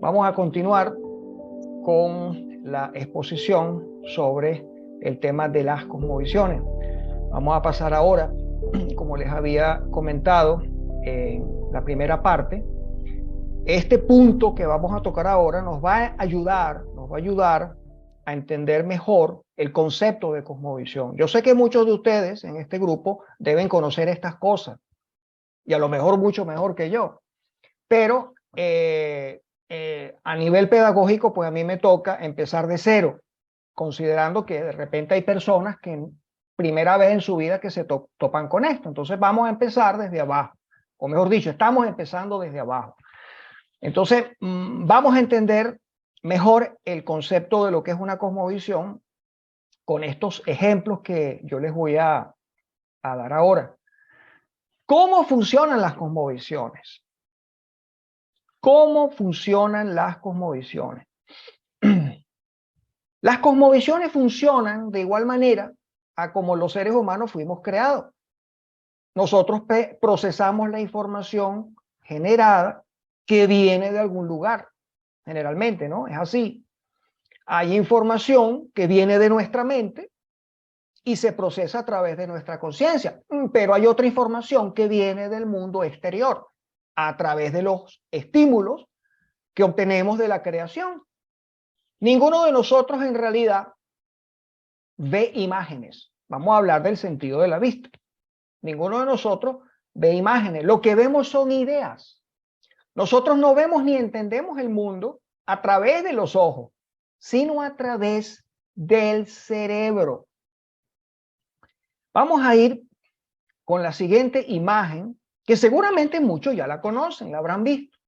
Vamos a continuar con la exposición sobre el tema de las cosmovisiones. Vamos a pasar ahora, como les había comentado en la primera parte, este punto que vamos a tocar ahora nos va a ayudar a entender mejor el concepto de cosmovisión. Yo sé que muchos de ustedes en este grupo deben conocer estas cosas, y a lo mejor mucho mejor que yo, pero a nivel pedagógico, pues a mí me toca empezar de cero, considerando que de repente hay personas que primera vez en su vida que se topan con esto. Entonces vamos a empezar desde abajo, o mejor dicho, estamos empezando desde abajo. Entonces vamos a entender mejor el concepto de lo que es una cosmovisión con estos ejemplos que yo les voy a dar ahora. ¿Cómo funcionan las cosmovisiones? ¿Cómo funcionan las cosmovisiones? Las cosmovisiones funcionan de igual manera a como los seres humanos fuimos creados. Nosotros procesamos la información generada que viene de algún lugar, generalmente, ¿no? Es así. Hay información que viene de nuestra mente y se procesa a través de nuestra conciencia, pero hay otra información que viene del mundo exterior, a través de los estímulos que obtenemos de la creación. Ninguno de nosotros en realidad ve imágenes. Vamos a hablar del sentido de la vista. Ninguno de nosotros ve imágenes. Lo que vemos son ideas. Nosotros no vemos ni entendemos el mundo a través de los ojos, sino a través del cerebro. Vamos a ir con la siguiente imagen, que seguramente muchos ya la conocen, la habrán visto.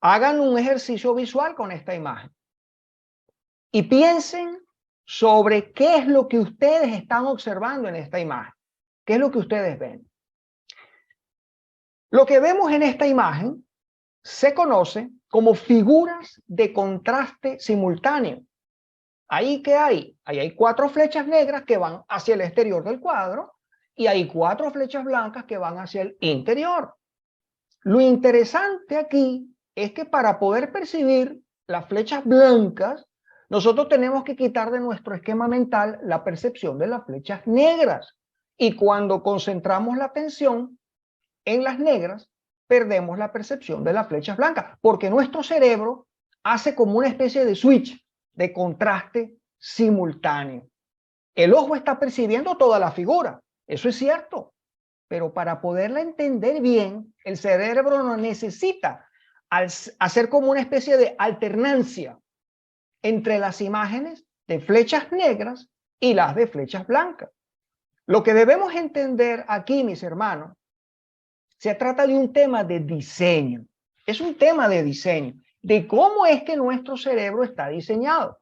Hagan un ejercicio visual con esta imagen y piensen sobre qué es lo que ustedes están observando en esta imagen. ¿Qué es lo que ustedes ven? Lo que vemos en esta imagen se conoce como figuras de contraste simultáneo. ¿Ahí qué hay? Ahí hay 4 flechas negras que van hacia el exterior del cuadro y hay 4 flechas blancas que van hacia el interior. Lo interesante aquí es que para poder percibir las flechas blancas, nosotros tenemos que quitar de nuestro esquema mental la percepción de las flechas negras. Y cuando concentramos la atención en las negras, perdemos la percepción de las flechas blancas, porque nuestro cerebro hace como una especie de switch de contraste simultáneo. El ojo está percibiendo toda la figura, eso es cierto, pero para poderla entender bien, el cerebro no necesita hacer como una especie de alternancia entre las imágenes de flechas negras y las de flechas blancas. Lo que debemos entender aquí, mis hermanos, se trata de un tema de diseño. Es un tema de diseño, de cómo es que nuestro cerebro está diseñado.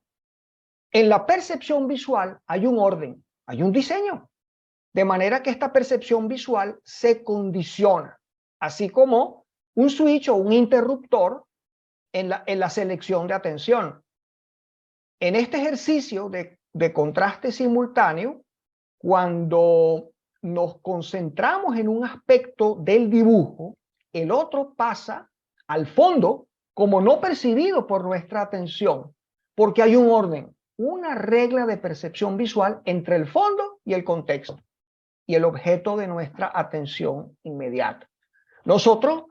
En la percepción visual hay un orden, hay un diseño, de manera que esta percepción visual se condiciona, así como un switch o un interruptor en la selección de atención. En este ejercicio de contraste simultáneo, cuando nos concentramos en un aspecto del dibujo, el otro pasa al fondo como no percibido por nuestra atención, porque hay un orden, una regla de percepción visual entre el fondo y el contexto y el objeto de nuestra atención inmediata. Nosotros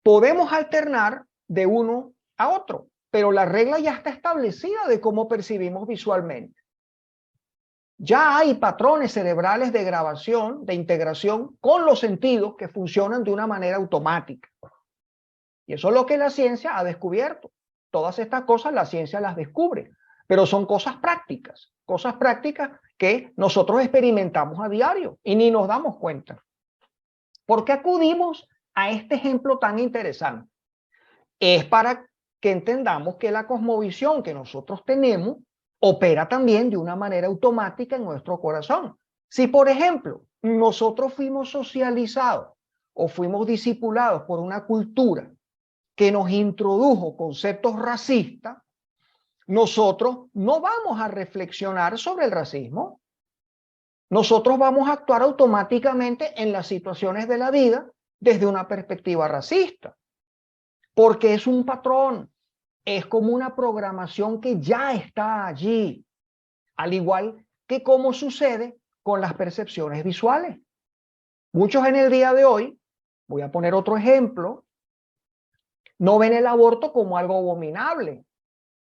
podemos alternar de uno a otro, pero la regla ya está establecida de cómo percibimos visualmente. Ya hay patrones cerebrales de grabación, de integración con los sentidos que funcionan de una manera automática. Y eso es lo que la ciencia ha descubierto. Todas estas cosas la ciencia las descubre, pero son cosas prácticas que nosotros experimentamos a diario y ni nos damos cuenta. ¿Por qué acudimos a este ejemplo tan interesante? Es para que entendamos que la cosmovisión que nosotros tenemos opera también de una manera automática en nuestro corazón. Si, por ejemplo, nosotros fuimos socializados o fuimos discipulados por una cultura que nos introdujo conceptos racistas, nosotros no vamos a reflexionar sobre el racismo. Nosotros vamos a actuar automáticamente en las situaciones de la vida desde una perspectiva racista, porque es un patrón. es como una programación que ya está allí, al igual que como sucede con las percepciones visuales. Muchos en el día de hoy, voy a poner otro ejemplo, no ven el aborto como algo abominable,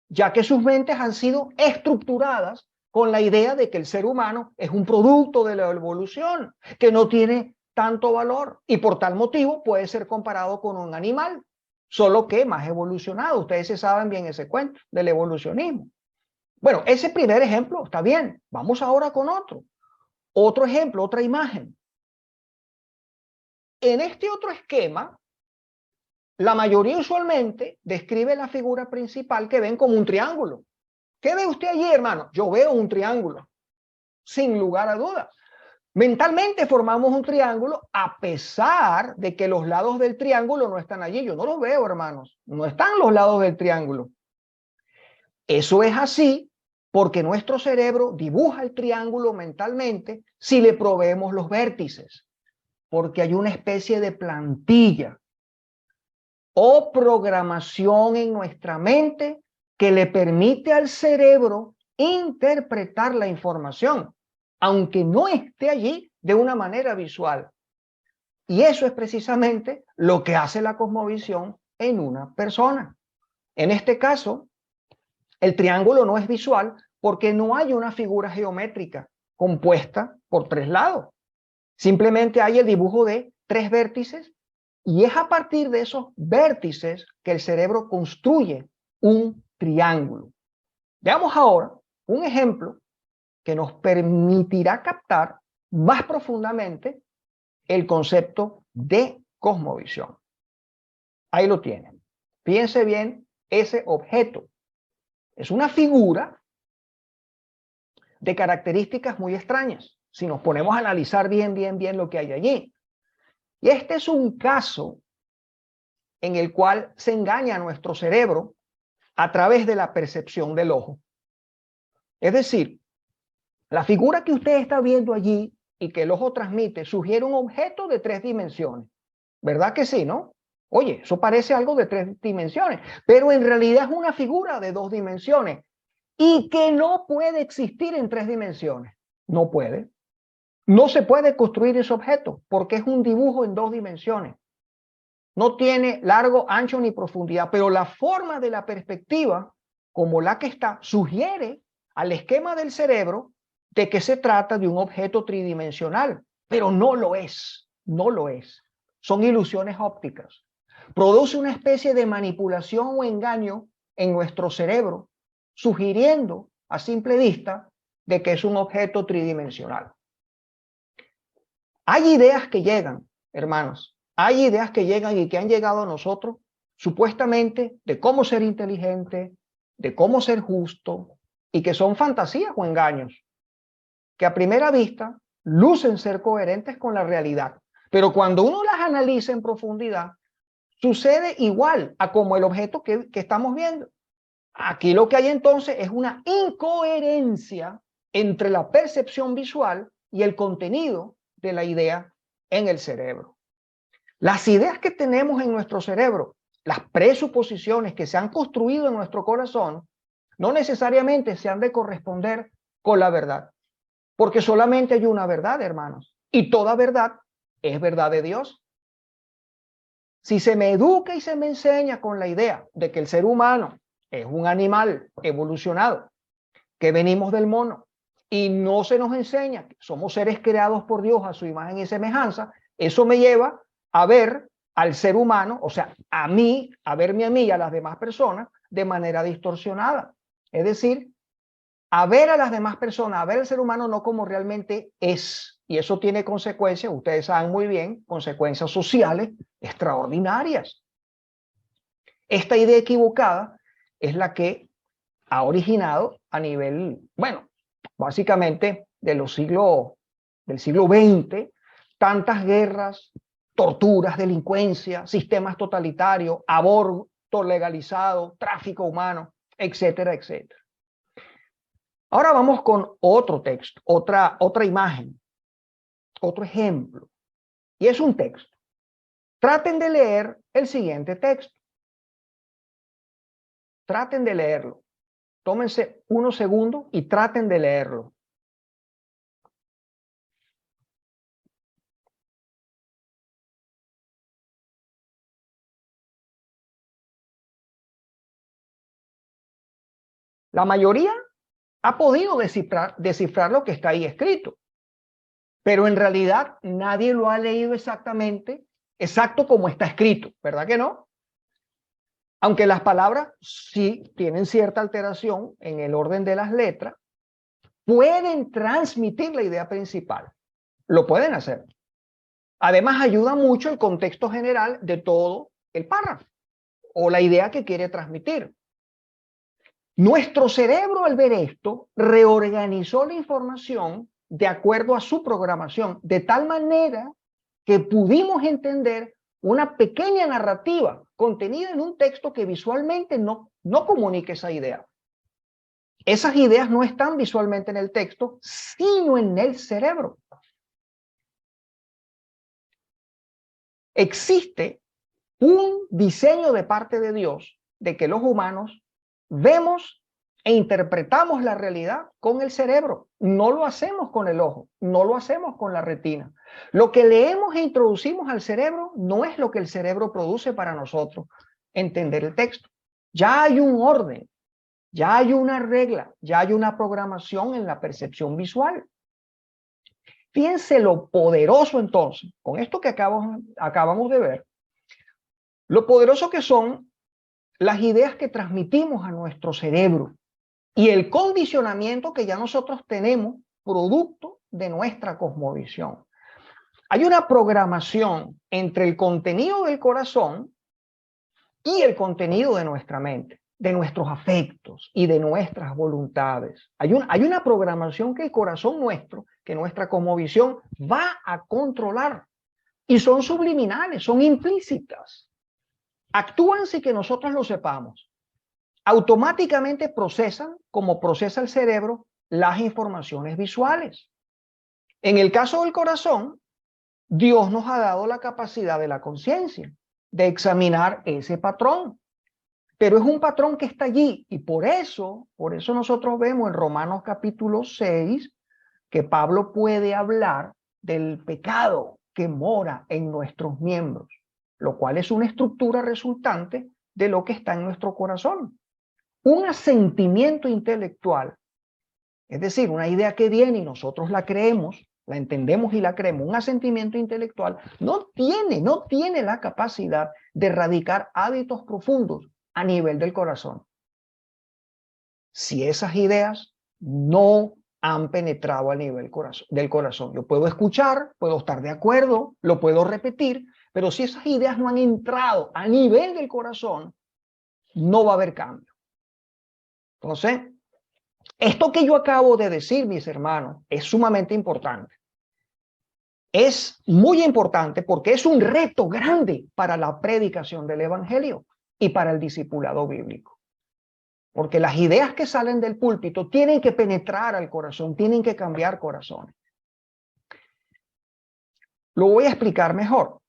ya que sus mentes han sido estructuradas con la idea de que el ser humano es un producto de la evolución, que no tiene tanto valor y por tal motivo puede ser comparado con un animal, solo que más evolucionado. Ustedes se saben bien ese cuento del evolucionismo. Bueno, ese primer ejemplo está bien. Vamos ahora con otro. Otro ejemplo, otra imagen. En este otro esquema, la mayoría usualmente describe la figura principal que ven como un triángulo. ¿Qué ve usted allí, hermano? Yo veo un triángulo, sin lugar a dudas. Mentalmente formamos un triángulo a pesar de que los lados del triángulo no están allí. Yo no los veo, hermanos. No están los lados del triángulo. Eso es así porque nuestro cerebro dibuja el triángulo mentalmente si le proveemos los vértices, porque hay una especie de plantilla o programación en nuestra mente que le permite al cerebro interpretar la información, aunque no esté allí de una manera visual. Y eso es precisamente lo que hace la cosmovisión en una persona. En este caso, el triángulo no es visual porque no hay una figura geométrica compuesta por tres lados. Simplemente hay el dibujo de tres vértices y es a partir de esos vértices que el cerebro construye un triángulo. Veamos ahora un ejemplo que nos permitirá captar más profundamente el concepto de cosmovisión. Ahí lo tienen. Fíjense bien ese objeto. Es una figura de características muy extrañas, si nos ponemos a analizar bien lo que hay allí. Y este es un caso en el cual se engaña a nuestro cerebro a través de la percepción del ojo. Es decir, la figura que usted está viendo allí y que el ojo transmite sugiere un objeto de tres dimensiones. ¿Verdad que sí, no? Oye, eso parece algo de tres dimensiones, pero en realidad es una figura de dos dimensiones y que no puede existir en tres dimensiones. No puede. No se puede construir ese objeto porque es un dibujo en dos dimensiones. No tiene largo, ancho ni profundidad, pero la forma de la perspectiva, como la que está, sugiere al esquema del cerebro de que se trata de un objeto tridimensional, pero no lo es, no lo es. Son ilusiones ópticas. Produce una especie de manipulación o engaño en nuestro cerebro, sugiriendo a simple vista de que es un objeto tridimensional. Hay ideas que llegan, hermanos, hay ideas que llegan y que han llegado a nosotros, supuestamente, de cómo ser inteligente, de cómo ser justo, y que son fantasías o engaños, que a primera vista lucen ser coherentes con la realidad. Pero cuando uno las analiza en profundidad, sucede igual a como el objeto que estamos viendo. Aquí lo que hay entonces es una incoherencia entre la percepción visual y el contenido de la idea en el cerebro. Las ideas que tenemos en nuestro cerebro, las presuposiciones que se han construido en nuestro corazón, no necesariamente se han de corresponder con la verdad, porque solamente hay una verdad, hermanos, y toda verdad es verdad de Dios. Si se me educa y se me enseña con la idea de que el ser humano es un animal evolucionado, que venimos del mono, y no se nos enseña que somos seres creados por Dios a su imagen y semejanza, eso me lleva a ver al ser humano, o sea, a mí, a verme a mí y a las demás personas de manera distorsionada. Es decir, a ver a las demás personas, a ver al ser humano no como realmente es. Y eso tiene consecuencias, ustedes saben muy bien, consecuencias sociales extraordinarias. Esta idea equivocada es la que ha originado a nivel, bueno, básicamente del siglo XX, tantas guerras, torturas, delincuencia, sistemas totalitarios, aborto legalizado, tráfico humano, etcétera, etcétera. Ahora vamos con otro texto, otra imagen, otro ejemplo. Y es un texto. Traten de leer el siguiente texto. traten de leerlo. Tómense unos segundos y traten de leerlo. La mayoría ha podido descifrar lo que está ahí escrito, pero en realidad nadie lo ha leído exacto como está escrito, ¿verdad que no? Aunque las palabras sí tienen cierta alteración en el orden de las letras, pueden transmitir la idea principal. Lo pueden hacer. Además, ayuda mucho el contexto general de todo el párrafo o la idea que quiere transmitir. Nuestro cerebro, al ver esto, reorganizó la información de acuerdo a su programación, de tal manera que pudimos entender una pequeña narrativa contenida en un texto que visualmente no comunica esa idea. Esas ideas no están visualmente en el texto, sino en el cerebro. Existe un diseño de parte de Dios de que los humanos vemos e interpretamos la realidad con el cerebro. No lo hacemos con el ojo, no lo hacemos con la retina. Lo que leemos e introducimos al cerebro no es lo que el cerebro produce para nosotros entender el texto. Ya hay un orden, ya hay una regla, ya hay una programación en la percepción visual. Fíjense lo poderoso entonces, con esto que acabamos de ver, lo poderoso que son las ideas que transmitimos a nuestro cerebro y el condicionamiento que ya nosotros tenemos producto de nuestra cosmovisión. Hay una programación entre el contenido del corazón y el contenido de nuestra mente, de nuestros afectos y de nuestras voluntades. Hay una programación que el corazón nuestro, que nuestra cosmovisión va a controlar. Y son subliminales, son implícitas. Actúan sin que nosotros lo sepamos. Automáticamente procesan, como procesa el cerebro, las informaciones visuales. En el caso del corazón, Dios nos ha dado la capacidad de la conciencia, de examinar ese patrón. Pero es un patrón que está allí y por eso nosotros vemos en Romanos capítulo 6 que Pablo puede hablar del pecado que mora en nuestros miembros, lo cual es una estructura resultante de lo que está en nuestro corazón. Un asentimiento intelectual, es decir, una idea que viene y nosotros la creemos, la entendemos y la creemos, un asentimiento intelectual no tiene la capacidad de erradicar hábitos profundos a nivel del corazón. Si esas ideas no han penetrado a nivel del corazón. Yo puedo escuchar, puedo estar de acuerdo, lo puedo repetir, pero si esas ideas no han entrado a nivel del corazón, no va a haber cambio. Entonces, esto que yo acabo de decir, mis hermanos, es sumamente importante. Es muy importante porque es un reto grande para la predicación del evangelio y para el discipulado bíblico. Porque las ideas que salen del púlpito tienen que penetrar al corazón, tienen que cambiar corazones. Lo voy a explicar mejor.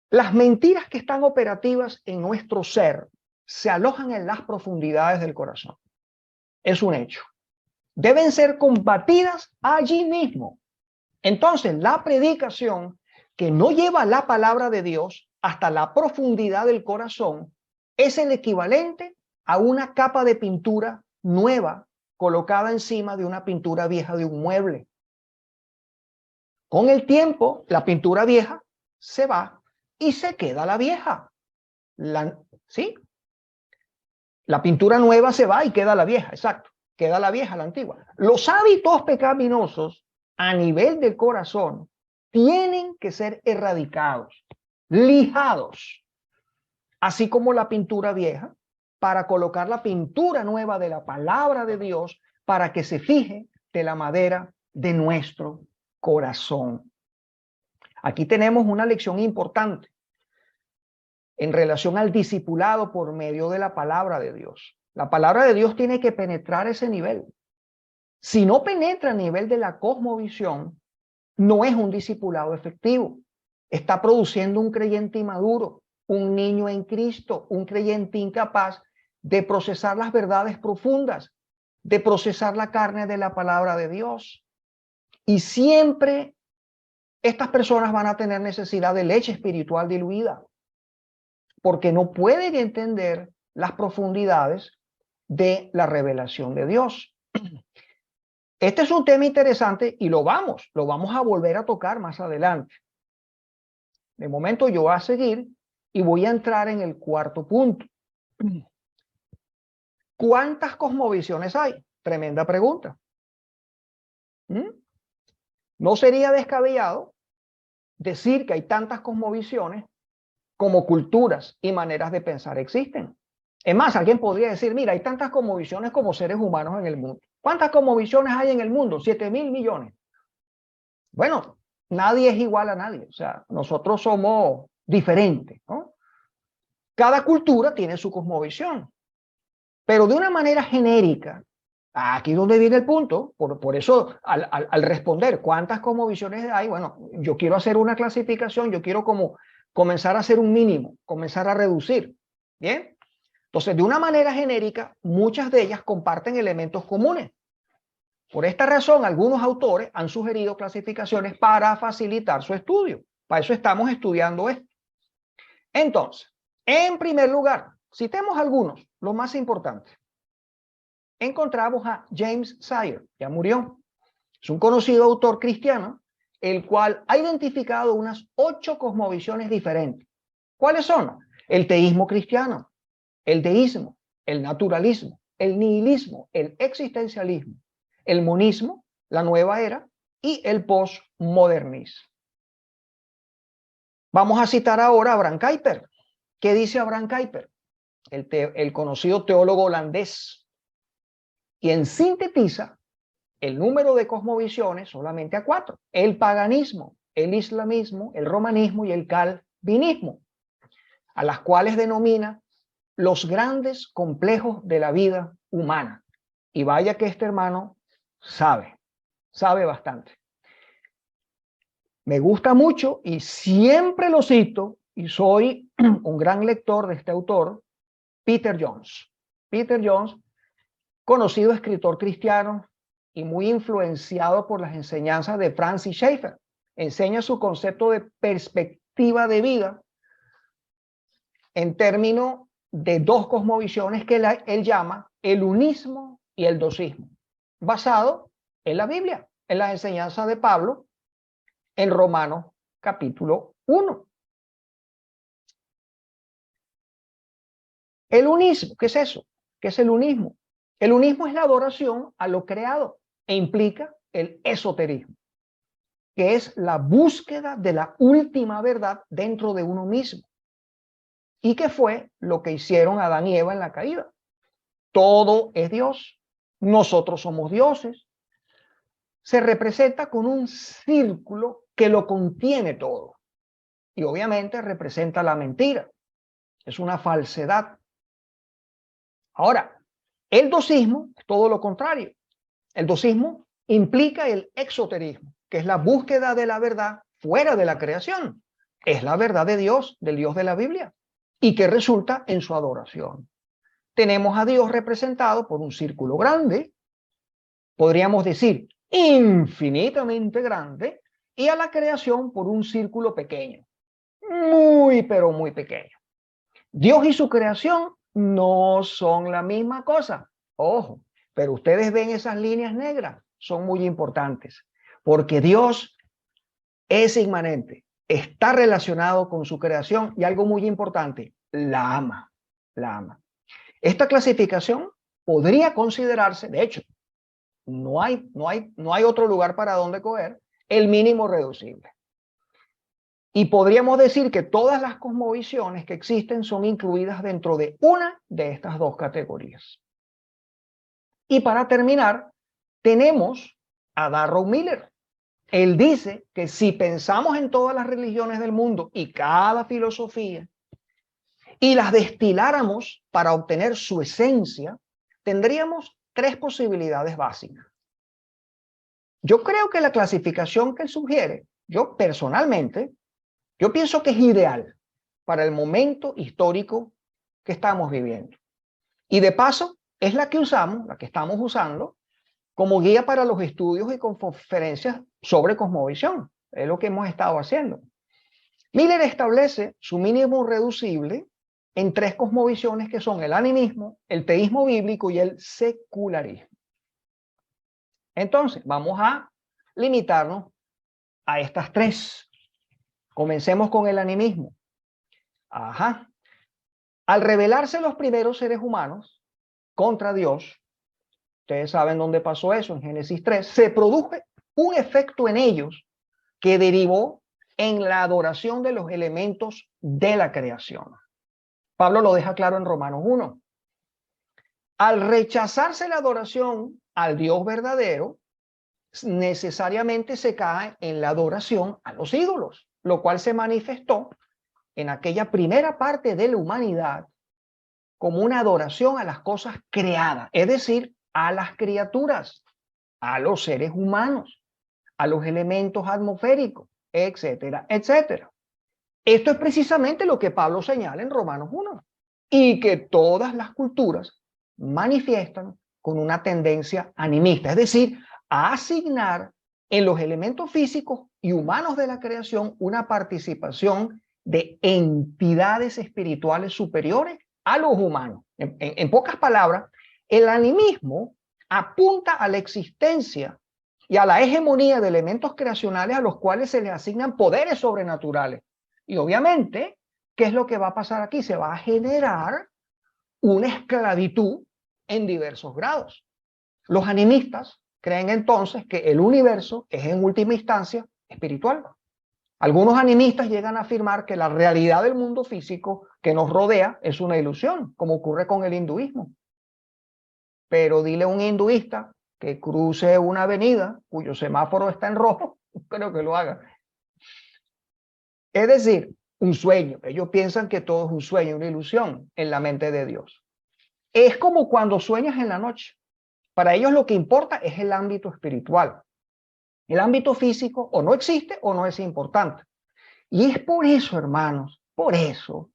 Las mentiras que están operativas en nuestro ser se alojan en las profundidades del corazón. Es un hecho. Deben ser combatidas allí mismo. Entonces, la predicación que no lleva la palabra de Dios hasta la profundidad del corazón es el equivalente a una capa de pintura nueva colocada encima de una pintura vieja de un mueble. Con el tiempo, la pintura vieja se va y se queda la vieja. ¿Sí? La pintura nueva se va y queda la vieja, exacto. Queda la vieja, la antigua. Los hábitos pecaminosos a nivel del corazón tienen que ser erradicados, lijados, así como la pintura vieja, para colocar la pintura nueva de la palabra de Dios para que se fije de la madera de nuestro corazón. Aquí tenemos una lección importante en relación al discipulado por medio de la palabra de Dios. La palabra de Dios tiene que penetrar ese nivel. Si no penetra a nivel de la cosmovisión, no es un discipulado efectivo. Está produciendo un creyente inmaduro, un niño en Cristo, un creyente incapaz de procesar las verdades profundas, de procesar la carne de la palabra de Dios. Y siempre estas personas van a tener necesidad de leche espiritual diluida, porque no pueden entender las profundidades de la revelación de Dios. Este es un tema interesante y lo vamos a volver a tocar más adelante. De momento yo voy a seguir y voy a entrar en el cuarto punto. ¿Cuántas cosmovisiones hay? Tremenda pregunta. No sería descabellado decir que hay tantas cosmovisiones como culturas y maneras de pensar existen. Es más, alguien podría decir, mira, hay tantas cosmovisiones como seres humanos en el mundo. ¿Cuántas cosmovisiones hay en el mundo? 7.000 millones. Bueno, nadie es igual a nadie. O sea, nosotros somos diferentes, ¿no? Cada cultura tiene su cosmovisión, pero de una manera genérica. Aquí es donde viene el punto. Por eso, al responder cuántas cosmovisiones hay, bueno, yo quiero hacer una clasificación, yo quiero como comenzar a hacer un mínimo, comenzar a reducir. ¿Bien? Entonces, de una manera genérica, muchas de ellas comparten elementos comunes. Por esta razón, algunos autores han sugerido clasificaciones para facilitar su estudio. Para eso estamos estudiando esto. Entonces, en primer lugar, citemos algunos, los más importantes. Encontramos a James Sire, ya murió. Es un conocido autor cristiano, el cual ha identificado unas 8 cosmovisiones diferentes. ¿Cuáles son? El teísmo cristiano, el deísmo, el naturalismo, el nihilismo, el existencialismo, el monismo, la nueva era y el postmodernismo. Vamos a citar ahora a Abraham Kuyper. ¿Qué dice Abraham Kuyper? El conocido teólogo holandés, quien sintetiza el número de cosmovisiones solamente a 4. El paganismo, el islamismo, el romanismo y el calvinismo, a las cuales denomina los grandes complejos de la vida humana. Y vaya que este hermano sabe bastante. Me gusta mucho y siempre lo cito, y soy un gran lector de este autor, Peter Jones. Peter Jones, conocido escritor cristiano y muy influenciado por las enseñanzas de Francis Schaeffer. Enseña su concepto de perspectiva de vida en términos de 2 cosmovisiones que él llama el unismo y el dosismo, basado en la Biblia, en las enseñanzas de Pablo en Romanos capítulo 1. El unismo, ¿qué es eso? ¿Qué es el unismo? El unismo es la adoración a lo creado e implica el esoterismo, que es la búsqueda de la última verdad dentro de uno mismo. ¿Y qué fue lo que hicieron Adán y Eva en la caída? Todo es Dios. Nosotros somos dioses. Se representa con un círculo que lo contiene todo. Y obviamente representa la mentira. Es una falsedad. Ahora, el dosismo es todo lo contrario. El dosismo implica el exoterismo, que es la búsqueda de la verdad fuera de la creación. Es la verdad de Dios, del Dios de la Biblia, y que resulta en su adoración. Tenemos a Dios representado por un círculo grande, podríamos decir infinitamente grande, y a la creación por un círculo pequeño, muy pero muy pequeño. Dios y su creación no son la misma cosa. Ojo, pero ustedes ven esas líneas negras, son muy importantes, porque Dios es inmanente, está relacionado con su creación y algo muy importante, la ama, la ama. Esta clasificación podría considerarse, de hecho, no hay otro lugar para donde coger, el mínimo reducible. Y podríamos decir que todas las cosmovisiones que existen son incluidas dentro de una de estas 2 categorías. Y para terminar, tenemos a Darrow Miller. Él dice que si pensamos en todas las religiones del mundo y cada filosofía y las destiláramos para obtener su esencia, tendríamos 3 posibilidades básicas. Yo creo que la clasificación que él sugiere, yo personalmente, yo pienso que es ideal. para el momento histórico que estamos viviendo. Y de paso, es la que usamos, la que estamos usando, como guía para los estudios y conferencias sobre cosmovisión. Es lo que hemos estado haciendo. Miller establece su mínimo reducible en 3 cosmovisiones que son el animismo, el teísmo bíblico y el secularismo. Entonces, vamos a limitarnos a estas 3. Comencemos con el animismo. Ajá. Al rebelarse los primeros seres humanos contra Dios, ustedes saben dónde pasó eso, en Génesis 3, se produjo un efecto en ellos que derivó en la adoración de los elementos de la creación. Pablo lo deja claro en Romanos 1. Al rechazarse la adoración al Dios verdadero, necesariamente se cae en la adoración a los ídolos, lo cual se manifestó en aquella primera parte de la humanidad como una adoración a las cosas creadas, es decir, a las criaturas, a los seres humanos, a los elementos atmosféricos, etcétera, etcétera. Esto es precisamente lo que Pablo señala en Romanos 1 y que todas las culturas manifiestan con una tendencia animista, es decir, a asignar en los elementos físicos y humanos de la creación una participación de entidades espirituales superiores a los humanos. En pocas palabras, el animismo apunta a la existencia y a la hegemonía de elementos creacionales a los cuales se les asignan poderes sobrenaturales. Y obviamente, ¿qué es lo que va a pasar aquí? Se va a generar una esclavitud en diversos grados. Los animistas creen entonces que el universo es en última instancia espiritual. Algunos animistas llegan a afirmar que la realidad del mundo físico que nos rodea es una ilusión, como ocurre con el hinduismo. Pero dile a un hinduista que cruce una avenida cuyo semáforo está en rojo, creo que lo haga. Es decir, un sueño. Ellos piensan que todo es un sueño, una ilusión en la mente de Dios. Es como cuando sueñas en la noche. Para ellos lo que importa es el ámbito espiritual. El ámbito físico o no existe o no es importante. Y es por eso, hermanos, por eso.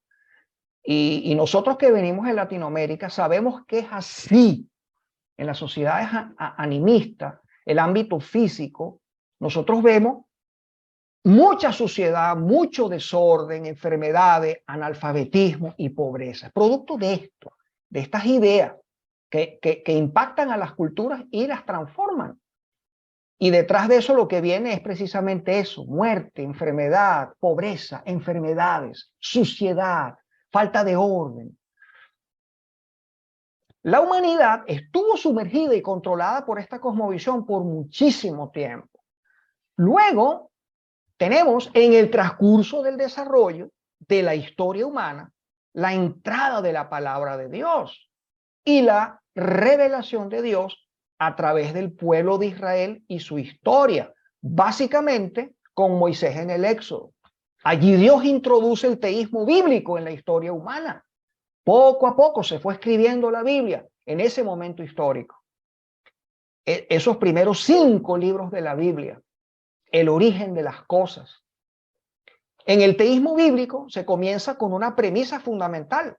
Y nosotros que venimos de Latinoamérica sabemos que es así. En las sociedades animistas, el ámbito físico, nosotros vemos mucha suciedad, mucho desorden, enfermedades, analfabetismo y pobreza. Producto de esto, de estas ideas que impactan a las culturas y las transforman. Y detrás de eso lo que viene es precisamente eso: muerte, enfermedad, pobreza, enfermedades, suciedad, falta de orden. La humanidad estuvo sumergida y controlada por esta cosmovisión por muchísimo tiempo. Luego tenemos en el transcurso del desarrollo de la historia humana la entrada de la palabra de Dios y la revelación de Dios a través del pueblo de Israel y su historia, básicamente con Moisés en el Éxodo. Allí Dios introduce el teísmo bíblico en la historia humana. Poco a poco se fue escribiendo la Biblia en ese momento histórico. Esos primeros 5 libros de la Biblia, el origen de las cosas. En el teísmo bíblico se comienza con una premisa fundamental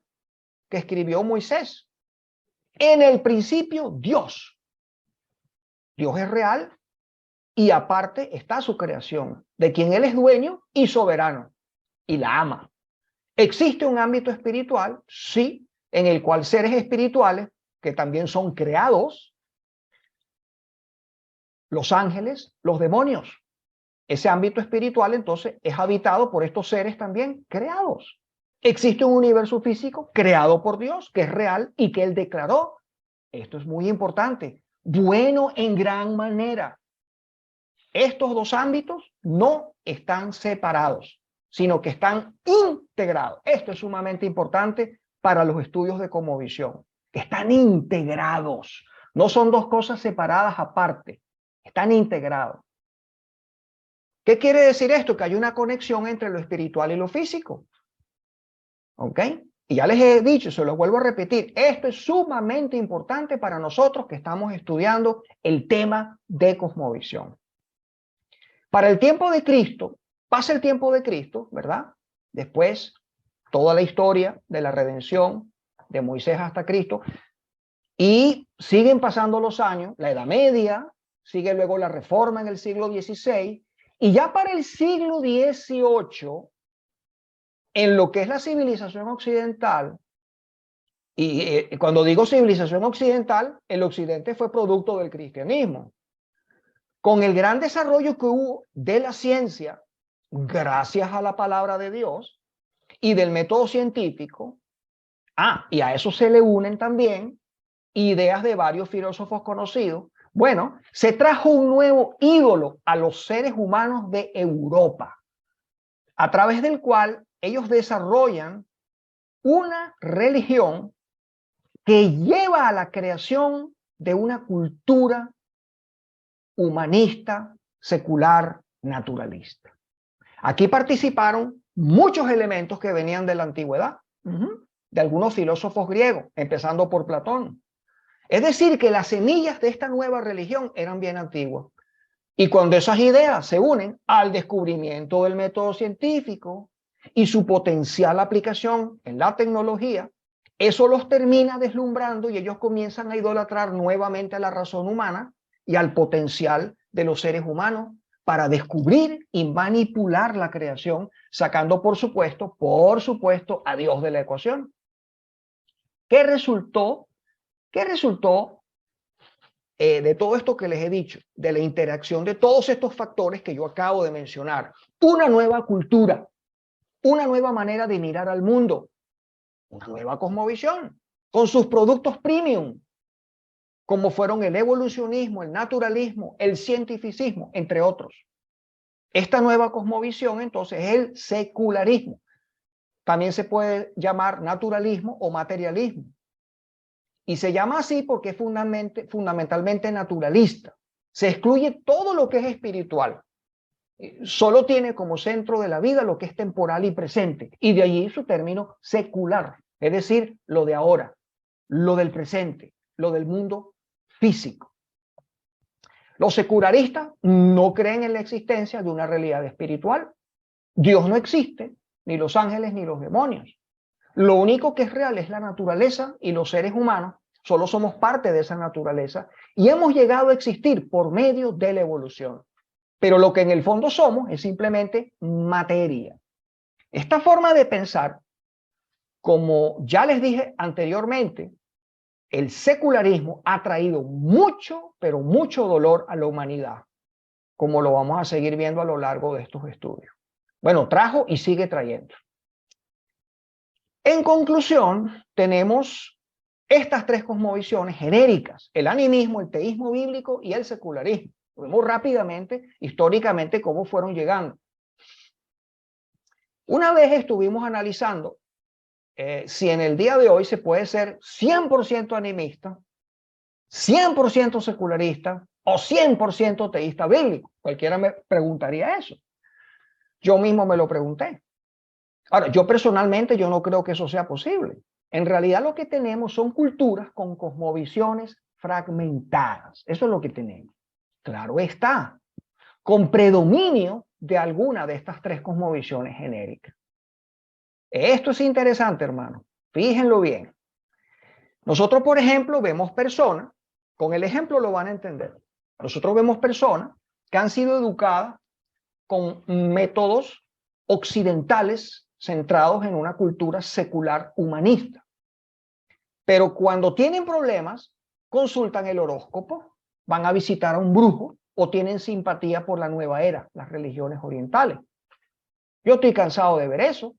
que escribió Moisés. En el principio, Dios. Dios es real y aparte está su creación, de quien Él es dueño y soberano, y la ama. ¿Existe un ámbito espiritual? Sí, en el cual seres espirituales, que también son creados, los ángeles, los demonios. Ese ámbito espiritual entonces es habitado por estos seres también creados. Existe un universo físico creado por Dios, que es real y que Él declaró. Esto es muy importante. Bueno en gran manera. Estos 2 ámbitos no están separados, sino que están integrados. Esto es sumamente importante para los estudios de cosmovisión. Están integrados. No son 2 cosas separadas aparte. Están integrados. ¿Qué quiere decir esto? Que hay una conexión entre lo espiritual y lo físico. ¿Ok? Y ya les he dicho, se lo vuelvo a repetir, esto es sumamente importante para nosotros que estamos estudiando el tema de cosmovisión. Para el tiempo de Cristo, pasa el tiempo de Cristo, ¿verdad? Después toda la historia de la redención de Moisés hasta Cristo, y siguen pasando los años, la Edad Media, sigue luego la Reforma en el siglo XVI, y ya para el siglo XVIII, en lo que es la civilización occidental, y cuando digo civilización occidental, el occidente fue producto del cristianismo. Con el gran desarrollo que hubo de la ciencia, gracias a la palabra de Dios y del método científico, y a eso se le unen también ideas de varios filósofos conocidos. Bueno, se trajo un nuevo ídolo a los seres humanos de Europa, a través del cual ellos desarrollan una religión que lleva a la creación de una cultura humanista, secular, naturalista. Aquí participaron muchos elementos que venían de la antigüedad, de algunos filósofos griegos, empezando por Platón. Es decir, que las semillas de esta nueva religión eran bien antiguas. Y cuando esas ideas se unen al descubrimiento del método científico y su potencial aplicación en la tecnología, eso los termina deslumbrando y ellos comienzan a idolatrar nuevamente a la razón humana y al potencial de los seres humanos para descubrir y manipular la creación, sacando por supuesto, a Dios de la ecuación. ¿Qué resultó? ¿Qué resultó de todo esto que les he dicho, de la interacción de todos estos factores que yo acabo de mencionar? Una nueva cultura, una nueva manera de mirar al mundo, una nueva cosmovisión, con sus productos premium, como fueron el evolucionismo, el naturalismo, el cientificismo, entre otros. Esta nueva cosmovisión, entonces, es el secularismo. También se puede llamar naturalismo o materialismo. Y se llama así porque es fundamentalmente naturalista. Se excluye todo lo que es espiritual. Solo tiene como centro de la vida lo que es temporal y presente. Y de allí su término secular, es decir, lo de ahora, lo del presente, lo del mundo físico. Los secularistas no creen en la existencia de una realidad espiritual. Dios no existe, ni los ángeles ni los demonios. Lo único que es real es la naturaleza y los seres humanos solo somos parte de esa naturaleza y hemos llegado a existir por medio de la evolución. Pero lo que en el fondo somos es simplemente materia. Esta forma de pensar, como ya les dije anteriormente, el secularismo ha traído mucho, pero mucho dolor a la humanidad, como lo vamos a seguir viendo a lo largo de estos estudios. Bueno, trajo y sigue trayendo. En conclusión, tenemos estas tres cosmovisiones genéricas: el animismo, el teísmo bíblico y el secularismo. Vemos rápidamente, históricamente, cómo fueron llegando. Una vez estuvimos analizando si en el día de hoy se puede ser 100% animista, 100% secularista o 100% teísta bíblico. Cualquiera me preguntaría eso. Yo mismo me lo pregunté. Ahora, yo personalmente yo no creo que eso sea posible. En realidad lo que tenemos son culturas con cosmovisiones fragmentadas. Eso es lo que tenemos. Claro está, con predominio de alguna de estas tres cosmovisiones genéricas. Esto es interesante, hermano. Fíjenlo bien. Nosotros, por ejemplo, vemos personas, con el ejemplo lo van a entender. Nosotros vemos personas que han sido educadas con métodos occidentales centrados en una cultura secular humanista. Pero cuando tienen problemas, consultan el horóscopo, van a visitar a un brujo o tienen simpatía por la nueva era, las religiones orientales. Yo estoy cansado de ver eso.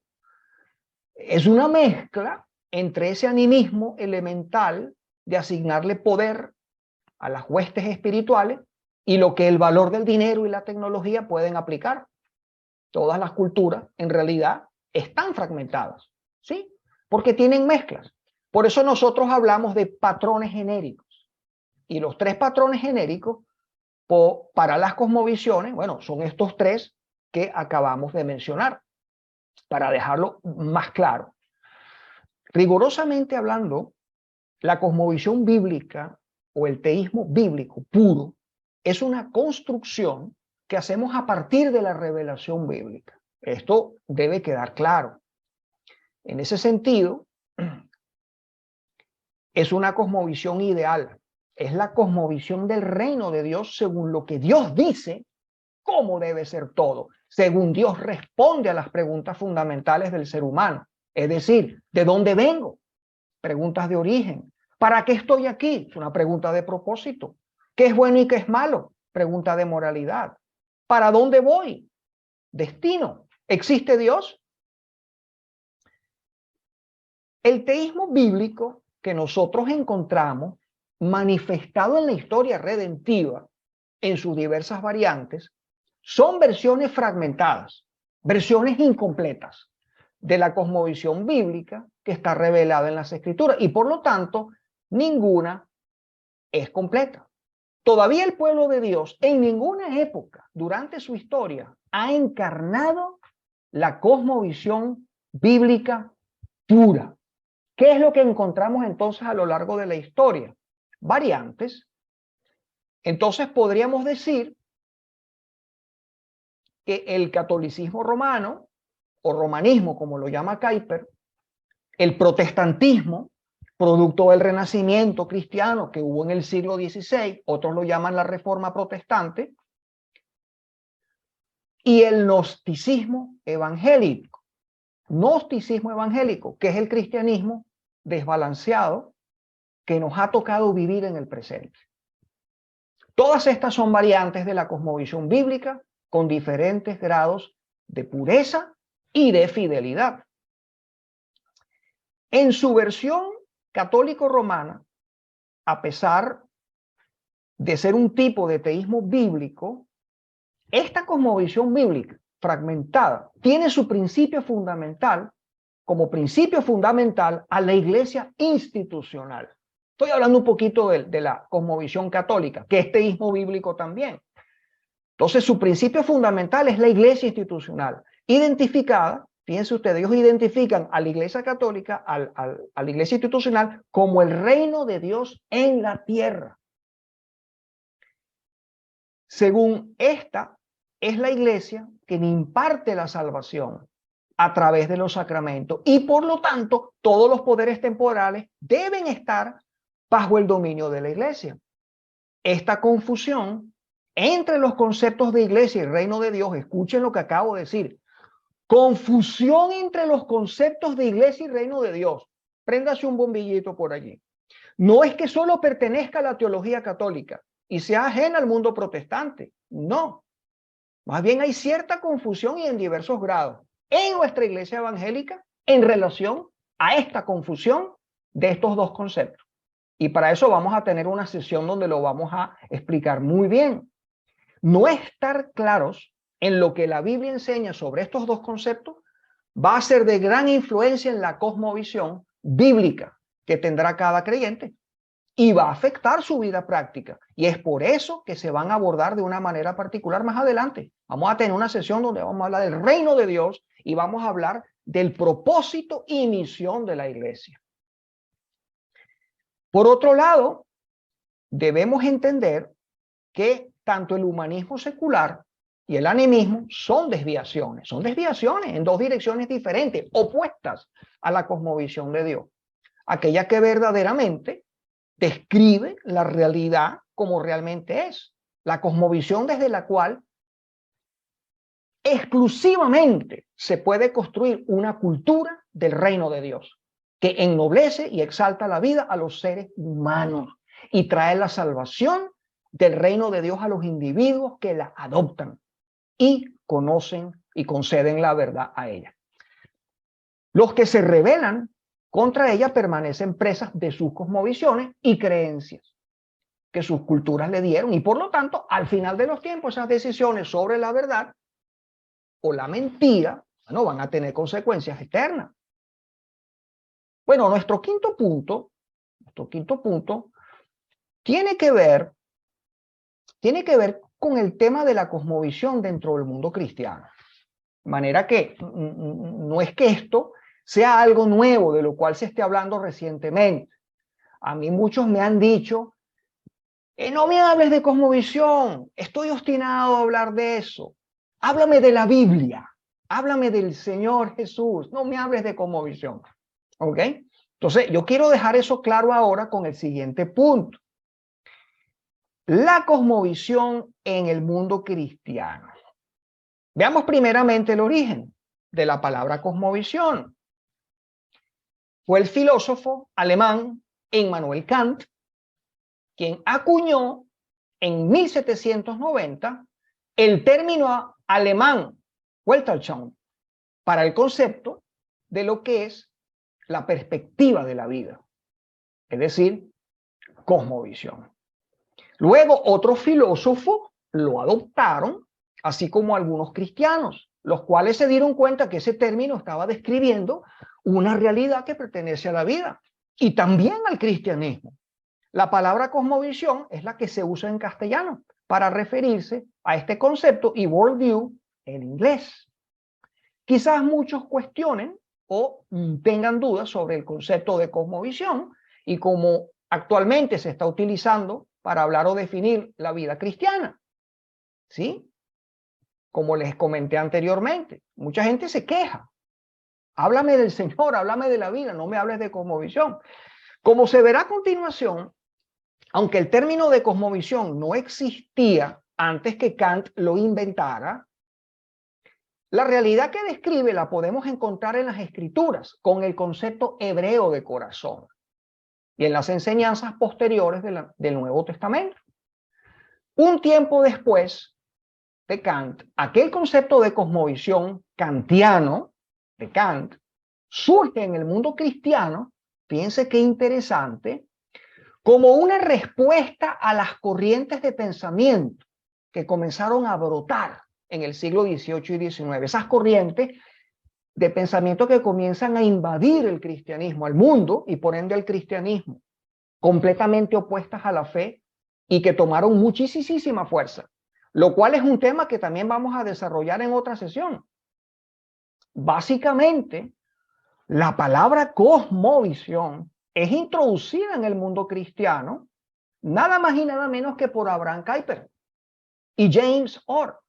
Es una mezcla entre ese animismo elemental de asignarle poder a las huestes espirituales y lo que el valor del dinero y la tecnología pueden aplicar. Todas las culturas en realidad están fragmentadas, ¿sí? Porque tienen mezclas. Por eso nosotros hablamos de patrones genéricos. Y los tres patrones genéricos para las cosmovisiones, bueno, son estos tres que acabamos de mencionar, para dejarlo más claro. Rigurosamente hablando, la cosmovisión bíblica o el teísmo bíblico puro es una construcción que hacemos a partir de la revelación bíblica. Esto debe quedar claro. En ese sentido, es una cosmovisión ideal. Es la cosmovisión del reino de Dios según lo que Dios dice, cómo debe ser todo, según Dios responde a las preguntas fundamentales del ser humano. Es decir, ¿de dónde vengo? Preguntas de origen. ¿Para qué estoy aquí? Es una pregunta de propósito. ¿Qué es bueno y qué es malo? Pregunta de moralidad. ¿Para dónde voy? Destino. ¿Existe Dios? El teísmo bíblico que nosotros encontramos manifestado en la historia redentiva en sus diversas variantes son versiones fragmentadas, versiones incompletas de la cosmovisión bíblica que está revelada en las Escrituras y por lo tanto ninguna es completa. Todavía el pueblo de Dios en ninguna época durante su historia ha encarnado la cosmovisión bíblica pura. ¿Qué es lo que encontramos entonces a lo largo de la historia? Variantes. Entonces podríamos decir que el catolicismo romano, o romanismo como lo llama Kuyper, el protestantismo, producto del renacimiento cristiano que hubo en el siglo XVI, otros lo llaman la reforma protestante, y el gnosticismo evangélico. Gnosticismo evangélico, que es el cristianismo desbalanceado que nos ha tocado vivir en el presente. Todas estas son variantes de la cosmovisión bíblica con diferentes grados de pureza y de fidelidad. En su versión católico-romana, a pesar de ser un tipo de teísmo bíblico, esta cosmovisión bíblica fragmentada tiene su principio fundamental como principio fundamental a la iglesia institucional. Estoy hablando un poquito de la cosmovisión católica, que es teísmo bíblico también. Entonces, su principio fundamental es la iglesia institucional, identificada, fíjense ustedes, ellos identifican a la iglesia católica, a la iglesia institucional, como el reino de Dios en la tierra. Según esta, es la iglesia quien imparte la salvación a través de los sacramentos y por lo tanto todos los poderes temporales deben estar bajo el dominio de la iglesia. Esta confusión entre los conceptos de iglesia y reino de Dios, escuchen lo que acabo de decir, confusión entre los conceptos de iglesia y reino de Dios. Préndase un bombillito por allí. No es que solo pertenezca a la teología católica y sea ajena al mundo protestante, no. Más bien hay cierta confusión y en diversos grados en nuestra iglesia evangélica en relación a esta confusión de estos dos conceptos. Y para eso vamos a tener una sesión donde lo vamos a explicar muy bien. No estar claros en lo que la Biblia enseña sobre estos dos conceptos va a ser de gran influencia en la cosmovisión bíblica que tendrá cada creyente y va a afectar su vida práctica. Y es por eso que se van a abordar de una manera particular más adelante. Vamos a tener una sesión donde vamos a hablar del reino de Dios y vamos a hablar del propósito y misión de la iglesia. Por otro lado, debemos entender que tanto el humanismo secular y el animismo son desviaciones en dos direcciones diferentes, opuestas a la cosmovisión de Dios. Aquella que verdaderamente describe la realidad como realmente es, la cosmovisión desde la cual exclusivamente se puede construir una cultura del reino de Dios, que ennoblece y exalta la vida a los seres humanos y trae la salvación del reino de Dios a los individuos que la adoptan y conocen y conceden la verdad a ella. Los que se rebelan contra ella permanecen presas de sus cosmovisiones y creencias que sus culturas le dieron y por lo tanto al final de los tiempos esas decisiones sobre la verdad o la mentira no van a tener consecuencias eternas. Bueno, nuestro quinto punto tiene que ver con el tema de la cosmovisión dentro del mundo cristiano. De manera que no es que esto sea algo nuevo de lo cual se esté hablando recientemente. A mí muchos me han dicho, no me hables de cosmovisión, estoy obstinado a hablar de eso. Háblame de la Biblia. Háblame del Señor Jesús, no me hables de cosmovisión. ¿Ok? Entonces, yo quiero dejar eso claro ahora con el siguiente punto. La cosmovisión en el mundo cristiano. Veamos primeramente el origen de la palabra cosmovisión. Fue el filósofo alemán Immanuel Kant quien acuñó en 1790 el término alemán Weltanschauung para el concepto de lo que es la perspectiva de la vida, es decir, cosmovisión. Luego otros filósofos lo adoptaron, así como algunos cristianos, los cuales se dieron cuenta que ese término estaba describiendo una realidad que pertenece a la vida y también al cristianismo. La palabra cosmovisión es la que se usa en castellano para referirse a este concepto y worldview en inglés. Quizás muchos cuestionen o tengan dudas sobre el concepto de cosmovisión y cómo actualmente se está utilizando para hablar o definir la vida cristiana. ¿Sí? Como les comenté anteriormente, mucha gente se queja. Háblame del Señor, háblame de la vida, no me hables de cosmovisión. Como se verá a continuación, aunque el término de cosmovisión no existía antes que Kant lo inventara, la realidad que describe la podemos encontrar en las escrituras con el concepto hebreo de corazón y en las enseñanzas posteriores del Nuevo Testamento. Un tiempo después de Kant, aquel concepto de cosmovisión kantiano de Kant surge en el mundo cristiano, fíjense qué interesante, como una respuesta a las corrientes de pensamiento que comenzaron a brotar en el siglo XVIII y XIX. Esas corrientes de pensamiento que comienzan a invadir el cristianismo, al mundo y por ende al cristianismo, completamente opuestas a la fe y que tomaron muchísima fuerza, lo cual es un tema que también vamos a desarrollar en otra sesión. Básicamente, la palabra cosmovisión es introducida en el mundo cristiano nada más y nada menos que por Abraham Kuyper y James Orr.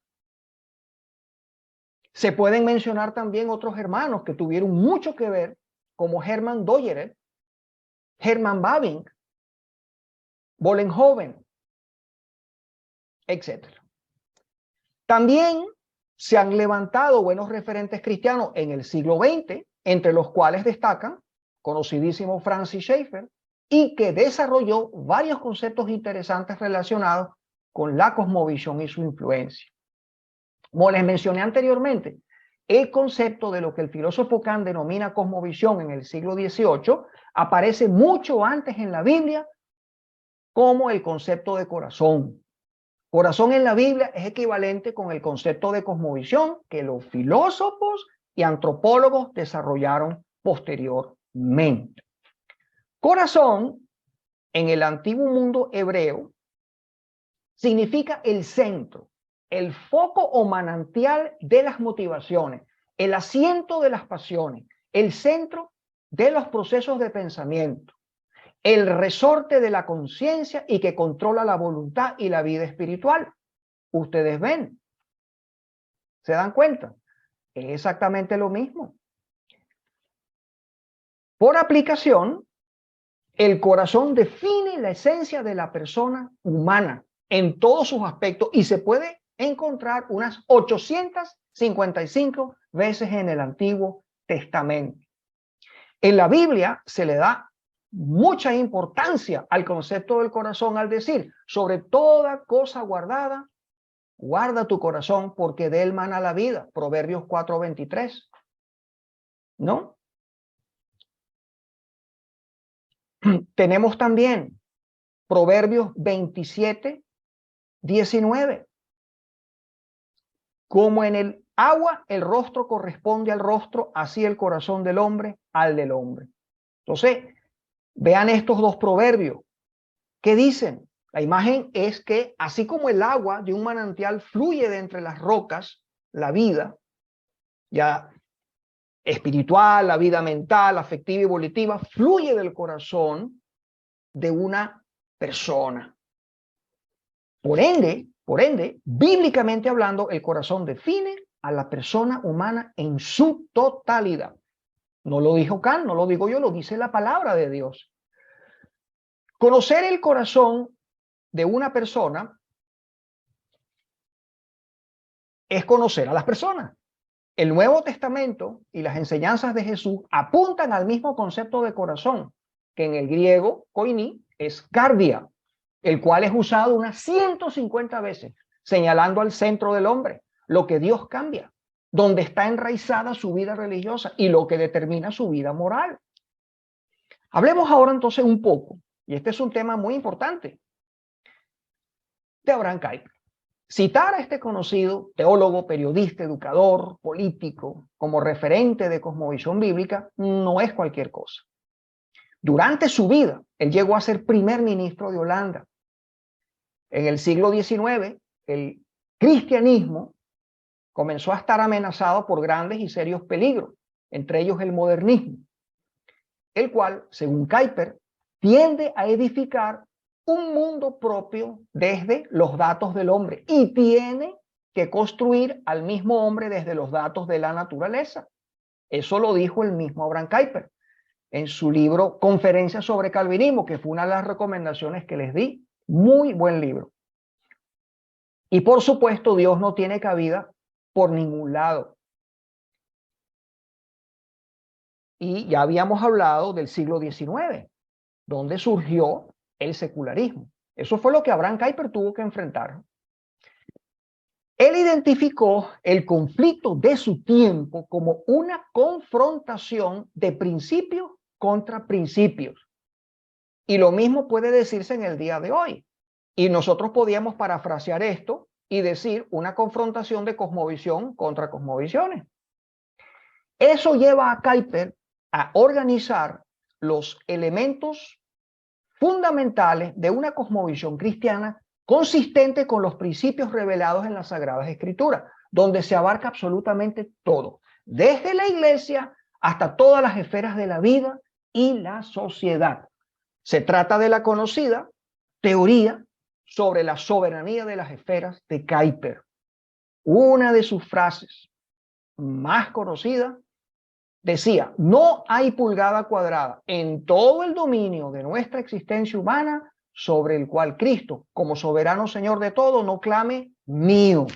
Se pueden mencionar también otros hermanos que tuvieron mucho que ver, como Hermann Doyered, Hermann Bavinck, Vollenhoven, etc. También se han levantado buenos referentes cristianos en el siglo XX, entre los cuales destacan conocidísimo Francis Schaeffer, y que desarrolló varios conceptos interesantes relacionados con la cosmovisión y su influencia. Como les mencioné anteriormente, el concepto de lo que el filósofo Kant denomina cosmovisión en el siglo XVIII aparece mucho antes en la Biblia como el concepto de corazón. Corazón en la Biblia es equivalente con el concepto de cosmovisión que los filósofos y antropólogos desarrollaron posteriormente. Corazón, en el antiguo mundo hebreo, significa el centro, el foco o manantial de las motivaciones, el asiento de las pasiones, el centro de los procesos de pensamiento, el resorte de la conciencia y que controla la voluntad y la vida espiritual. Ustedes ven, ¿se dan cuenta? Es exactamente lo mismo. Por aplicación, el corazón define la esencia de la persona humana en todos sus aspectos y se puede encontrar unas 855 veces en el Antiguo Testamento. En la Biblia se le da mucha importancia al concepto del corazón al decir, sobre toda cosa guardada, guarda tu corazón porque de él mana la vida. Proverbios 4:23. ¿No? Tenemos también Proverbios 27:19. Como en el agua el rostro corresponde al rostro, así el corazón del hombre al del hombre. Entonces, vean estos dos proverbios. ¿Qué dicen? La imagen es que así como el agua de un manantial fluye de entre las rocas, la vida, ya espiritual, la vida mental, afectiva y volitiva, fluye del corazón de una persona. Por ende, bíblicamente hablando, el corazón define a la persona humana en su totalidad. No lo dijo Kant, no lo digo yo, lo dice la palabra de Dios. Conocer el corazón de una persona es conocer a las personas. El Nuevo Testamento y las enseñanzas de Jesús apuntan al mismo concepto de corazón, que en el griego, koiní, es cardia, el cual es usado unas 150 veces, señalando al centro del hombre, lo que Dios cambia, donde está enraizada su vida religiosa y lo que determina su vida moral. Hablemos ahora entonces un poco, y este es un tema muy importante, de Abraham Kuyper. Citar a este conocido teólogo, periodista, educador, político, como referente de cosmovisión bíblica, no es cualquier cosa. Durante su vida, él llegó a ser primer ministro de Holanda. En el siglo XIX, el cristianismo comenzó a estar amenazado por grandes y serios peligros, entre ellos el modernismo, el cual, según Kuyper, tiende a edificar un mundo propio desde los datos del hombre y tiene que construir al mismo hombre desde los datos de la naturaleza. Eso lo dijo el mismo Abraham Kuyper en su libro Conferencias sobre Calvinismo, que fue una de las recomendaciones que les di. Muy buen libro. Y por supuesto, Dios no tiene cabida por ningún lado. Y ya habíamos hablado del siglo XIX, donde surgió el secularismo. Eso fue lo que Abraham Kuyper tuvo que enfrentar. Él identificó el conflicto de su tiempo como una confrontación de principios contra principios. Y lo mismo puede decirse en el día de hoy. Y nosotros podíamos parafrasear esto y decir una confrontación de cosmovisión contra cosmovisiones. Eso lleva a Kuyper a organizar los elementos fundamentales de una cosmovisión cristiana consistente con los principios revelados en las Sagradas Escrituras, donde se abarca absolutamente todo, desde la iglesia hasta todas las esferas de la vida y la sociedad. Se trata de la conocida teoría sobre la soberanía de las esferas de Kuyper. Una de sus frases más conocidas decía: no hay pulgada cuadrada en todo el dominio de nuestra existencia humana sobre el cual Cristo, como soberano Señor de todo, no clame mío.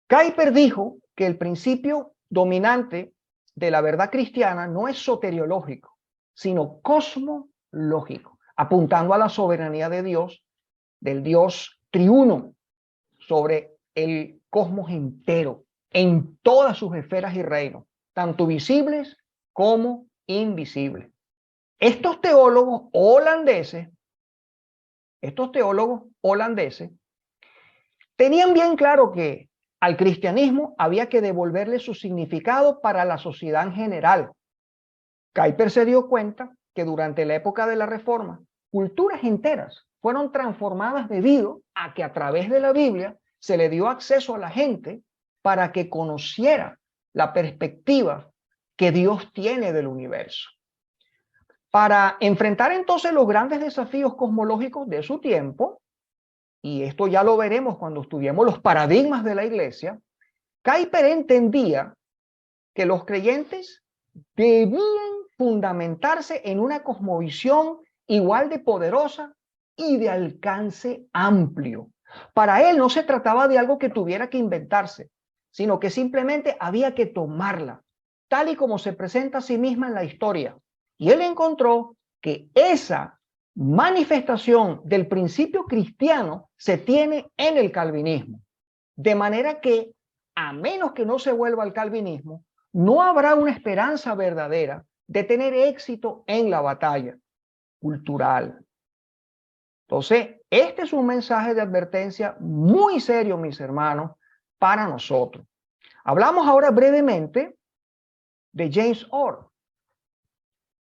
Kuyper dijo que el principio dominante de la verdad cristiana no es soteriológico, sino cosmológico, apuntando a la soberanía de Dios, del Dios triuno, sobre el cosmos entero, en todas sus esferas y reinos, tanto visibles como invisibles. Estos teólogos holandeses tenían bien claro que al cristianismo había que devolverle su significado para la sociedad en general. Kuyper se dio cuenta que durante la época de la Reforma, culturas enteras fueron transformadas debido a que a través de la Biblia se le dio acceso a la gente para que conociera la perspectiva que Dios tiene del universo. Para enfrentar entonces los grandes desafíos cosmológicos de su tiempo, y esto ya lo veremos cuando estudiemos los paradigmas de la iglesia, Kuyper entendía que los creyentes debían fundamentarse en una cosmovisión igual de poderosa y de alcance amplio. Para él no se trataba de algo que tuviera que inventarse, sino que simplemente había que tomarla, tal y como se presenta a sí misma en la historia. Y él encontró que esa manifestación del principio cristiano se tiene en el calvinismo. De manera que, a menos que no se vuelva al calvinismo, no habrá una esperanza verdadera de tener éxito en la batalla cultural. Entonces, este es un mensaje de advertencia muy serio, mis hermanos, para nosotros. Hablamos ahora brevemente de James Orr,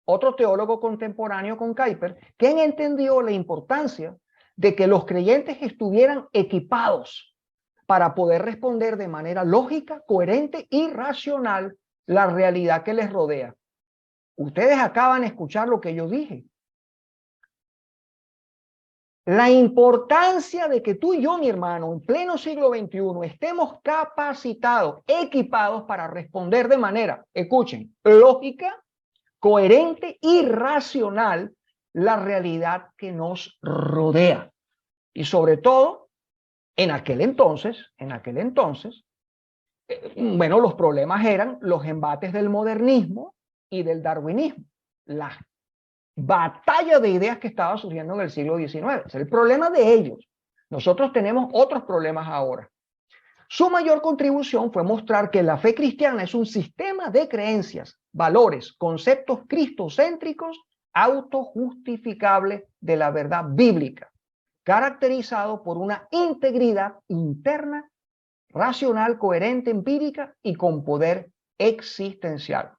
otro teólogo contemporáneo con Kuyper, quien entendió la importancia de que los creyentes estuvieran equipados para poder responder de manera lógica, coherente y racional la realidad que les rodea. Ustedes acaban de escuchar lo que yo dije. La importancia de que tú y yo, mi hermano, en pleno siglo XXI, estemos capacitados, equipados para responder de manera, escuchen, lógica, coherente y racional la realidad que nos rodea. Y sobre todo, en aquel entonces, bueno, los problemas eran los embates del modernismo y del darwinismo, la batalla de ideas que estaba surgiendo en el siglo XIX. Es el problema de ellos. Nosotros tenemos otros problemas ahora. Su mayor contribución fue mostrar que la fe cristiana es un sistema de creencias, valores, conceptos cristocéntricos, autojustificables de la verdad bíblica, caracterizado por una integridad interna, racional, coherente, empírica y con poder existencial.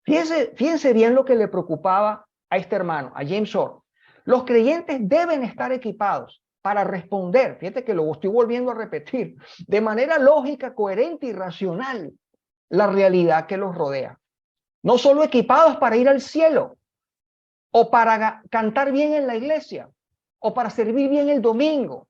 Fíjense bien lo que le preocupaba a este hermano, a James Orr. Los creyentes deben estar equipados para responder, fíjate que lo estoy volviendo a repetir, de manera lógica, coherente y racional la realidad que los rodea. No solo equipados para ir al cielo, o para cantar bien en la iglesia, o para servir bien el domingo.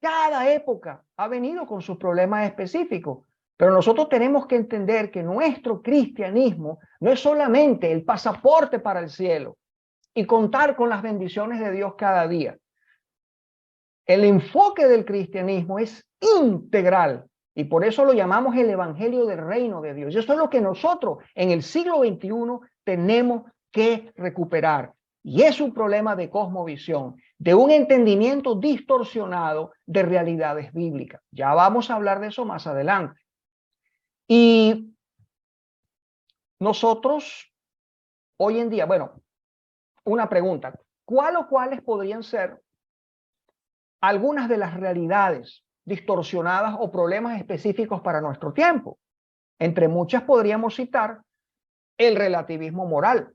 Cada época ha venido con sus problemas específicos, pero nosotros tenemos que entender que nuestro cristianismo no es solamente el pasaporte para el cielo y contar con las bendiciones de Dios cada día. El enfoque del cristianismo es integral y por eso lo llamamos el evangelio del reino de Dios. Y eso es lo que nosotros en el siglo XXI tenemos que recuperar. Y es un problema de cosmovisión, de un entendimiento distorsionado de realidades bíblicas. Ya vamos a hablar de eso más adelante. Y nosotros hoy en día, bueno, una pregunta, ¿cuál o cuáles podrían ser algunas de las realidades distorsionadas o problemas específicos para nuestro tiempo? Entre muchas podríamos citar el relativismo moral,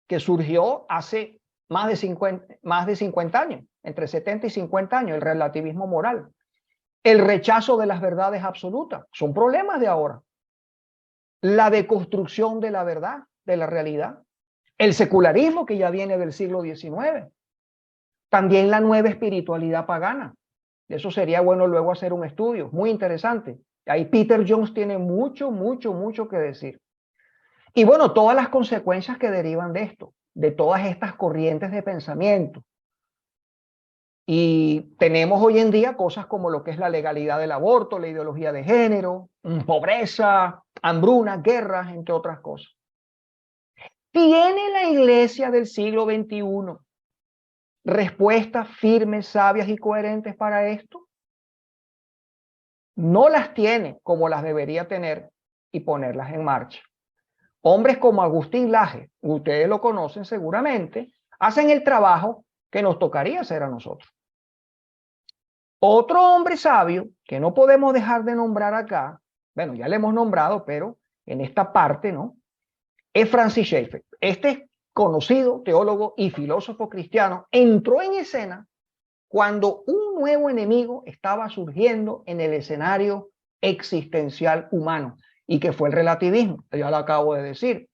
que surgió hace más de 50 años, entre 70 y 50 años, el relativismo moral. El rechazo de las verdades absolutas, son problemas de ahora. La deconstrucción de la verdad, de la realidad. El secularismo, que ya viene del siglo XIX. También la nueva espiritualidad pagana. Eso sería bueno luego hacer un estudio, muy interesante. Ahí Peter Jones tiene mucho que decir. Y bueno, todas las consecuencias que derivan de esto, de todas estas corrientes de pensamiento. Y tenemos hoy en día cosas como lo que es la legalidad del aborto, la ideología de género, pobreza, hambruna, guerras, entre otras cosas. ¿Tiene la iglesia del siglo XXI respuestas firmes, sabias y coherentes para esto? No las tiene como las debería tener y ponerlas en marcha. Hombres como Agustín Laje, ustedes lo conocen seguramente, hacen el trabajo que nos tocaría hacer a nosotros. Otro hombre sabio que no podemos dejar de nombrar acá, bueno, ya le hemos nombrado, pero en esta parte, ¿no? Es Francis Schaeffer. Este conocido teólogo y filósofo cristiano entró en escena cuando un nuevo enemigo estaba surgiendo en el escenario existencial humano y que fue el relativismo, ya lo acabo de decir,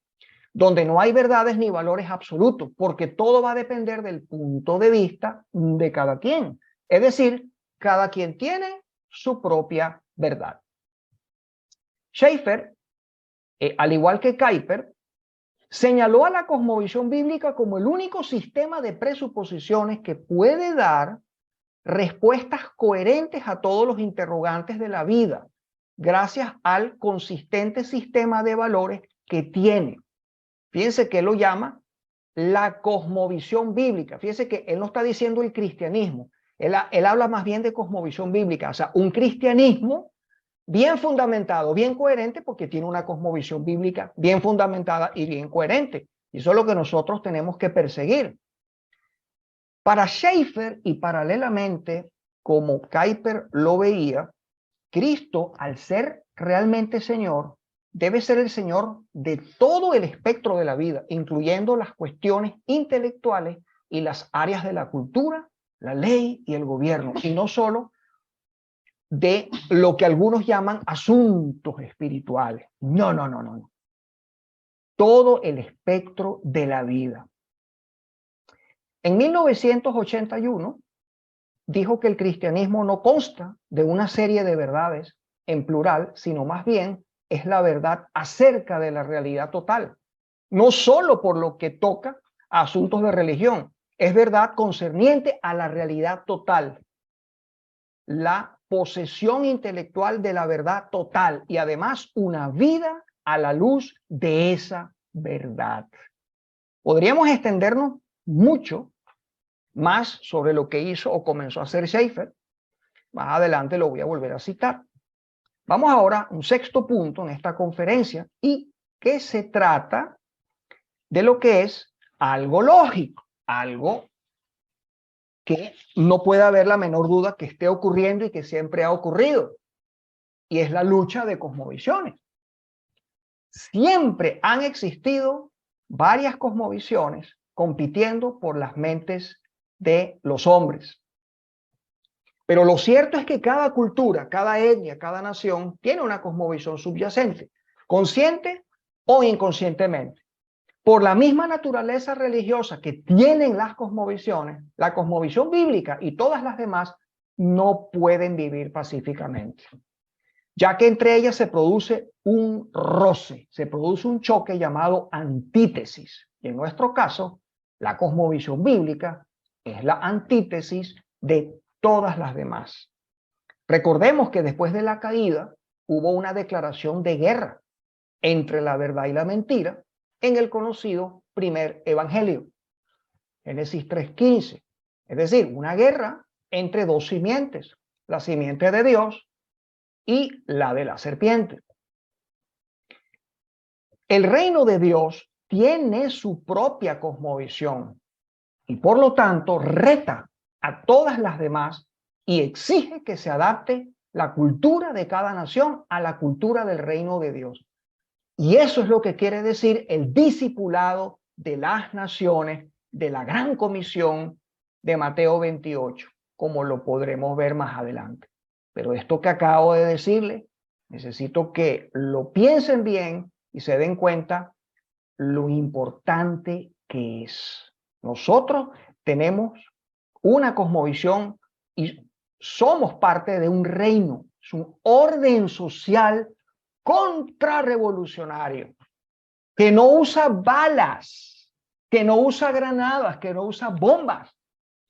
donde no hay verdades ni valores absolutos, porque todo va a depender del punto de vista de cada quien. Es decir, cada quien tiene su propia verdad. Schaeffer, al igual que Kuyper, señaló a la cosmovisión bíblica como el único sistema de presuposiciones que puede dar respuestas coherentes a todos los interrogantes de la vida, gracias al consistente sistema de valores que tiene. Fíjense que él lo llama la cosmovisión bíblica. Fíjense que él no está diciendo el cristianismo, él habla más bien de cosmovisión bíblica, o sea, un cristianismo bien fundamentado, bien coherente, porque tiene una cosmovisión bíblica bien fundamentada y bien coherente. Y eso es lo que nosotros tenemos que perseguir. Para Schaeffer y paralelamente, como Kuyper lo veía, Cristo, al ser realmente Señor, debe ser el Señor de todo el espectro de la vida, incluyendo las cuestiones intelectuales y las áreas de la cultura, la ley y el gobierno, y no solo de lo que algunos llaman asuntos espirituales. No. Todo el espectro de la vida. En 1981 dijo que el cristianismo no consta de una serie de verdades en plural, sino más bien es la verdad acerca de la realidad total, no solo por lo que toca a asuntos de religión, es verdad concerniente a la realidad total, la posesión intelectual de la verdad total y además una vida a la luz de esa verdad. Podríamos extendernos mucho más sobre lo que hizo o comenzó a hacer Schaeffer. Más adelante lo voy a volver a citar. Vamos ahora a un sexto punto en esta conferencia y que se trata de lo que es algo lógico, algo que no puede haber la menor duda que esté ocurriendo y que siempre ha ocurrido, y es la lucha de cosmovisiones. Siempre han existido varias cosmovisiones compitiendo por las mentes de los hombres. Pero lo cierto es que cada cultura, cada etnia, cada nación tiene una cosmovisión subyacente, consciente o inconscientemente. Por la misma naturaleza religiosa que tienen las cosmovisiones, la cosmovisión bíblica y todas las demás no pueden vivir pacíficamente, ya que entre ellas se produce un roce, se produce un choque llamado antítesis. Y en nuestro caso, la cosmovisión bíblica es la antítesis de todas las demás. Recordemos que después de la caída hubo una declaración de guerra entre la verdad y la mentira en el conocido primer evangelio, Génesis 3:15. Es decir, una guerra entre dos simientes, la simiente de Dios y la de la serpiente. El reino de Dios tiene su propia cosmovisión y por lo tanto reta a todas las demás y exige que se adapte la cultura de cada nación a la cultura del reino de Dios. Y eso es lo que quiere decir el discipulado de las naciones de la gran comisión de Mateo 28, como lo podremos ver más adelante. Pero esto que acabo de decirle, necesito que lo piensen bien y se den cuenta lo importante que es. Nosotros tenemos una cosmovisión y somos parte de un reino, es un orden social contrarrevolucionario, que no usa balas, que no usa granadas, que no usa bombas.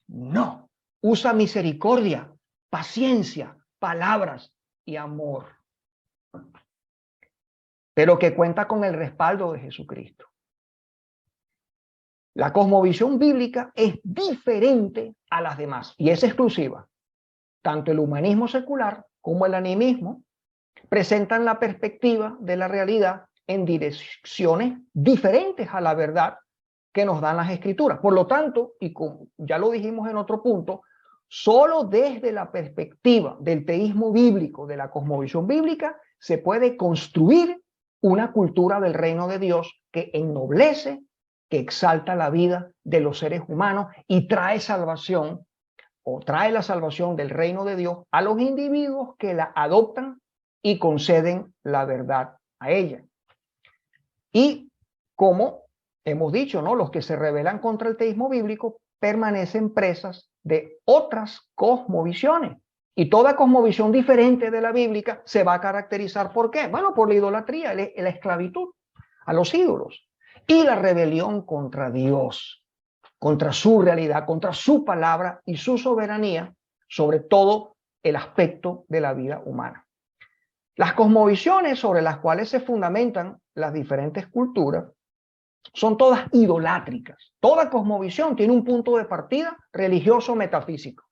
No, usa misericordia, paciencia, palabras y amor. Pero que cuenta con el respaldo de Jesucristo. La cosmovisión bíblica es diferente a las demás y es exclusiva. Tanto el humanismo secular como el animismo presentan la perspectiva de la realidad en direcciones diferentes a la verdad que nos dan las escrituras. Por lo tanto, y como ya lo dijimos en otro punto, solo desde la perspectiva del teísmo bíblico, de la cosmovisión bíblica, se puede construir una cultura del reino de Dios que ennoblece, que exalta la vida de los seres humanos y trae salvación o trae la salvación del reino de Dios a los individuos que la adoptan y conceden la verdad a ella. Y como hemos dicho, ¿no? Los que se rebelan contra el teísmo bíblico permanecen presas de otras cosmovisiones. Y toda cosmovisión diferente de la bíblica se va a caracterizar ¿por qué? Bueno, por la idolatría, la esclavitud a los ídolos y la rebelión contra Dios, contra su realidad, contra su palabra y su soberanía sobre todo el aspecto de la vida humana. Las cosmovisiones sobre las cuales se fundamentan las diferentes culturas son todas idolátricas. Toda cosmovisión tiene un punto de partida religioso metafísico.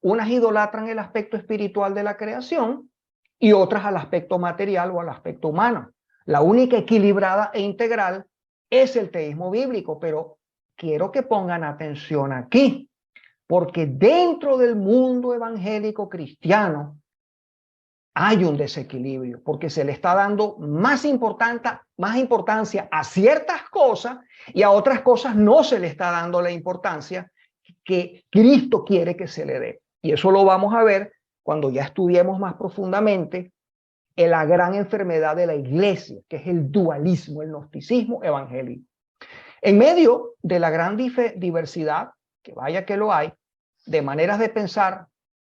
Unas idolatran el aspecto espiritual de la creación y otras al aspecto material o al aspecto humano. La única equilibrada e integral es el teísmo bíblico, pero quiero que pongan atención aquí, porque dentro del mundo evangélico cristiano hay un desequilibrio, porque se le está dando más importancia a ciertas cosas y a otras cosas no se le está dando la importancia que Cristo quiere que se le dé. Y eso lo vamos a ver cuando ya estudiemos más profundamente en la gran enfermedad de la iglesia, que es el dualismo, el gnosticismo evangélico. En medio de la gran diversidad que vaya que lo hay, de maneras de pensar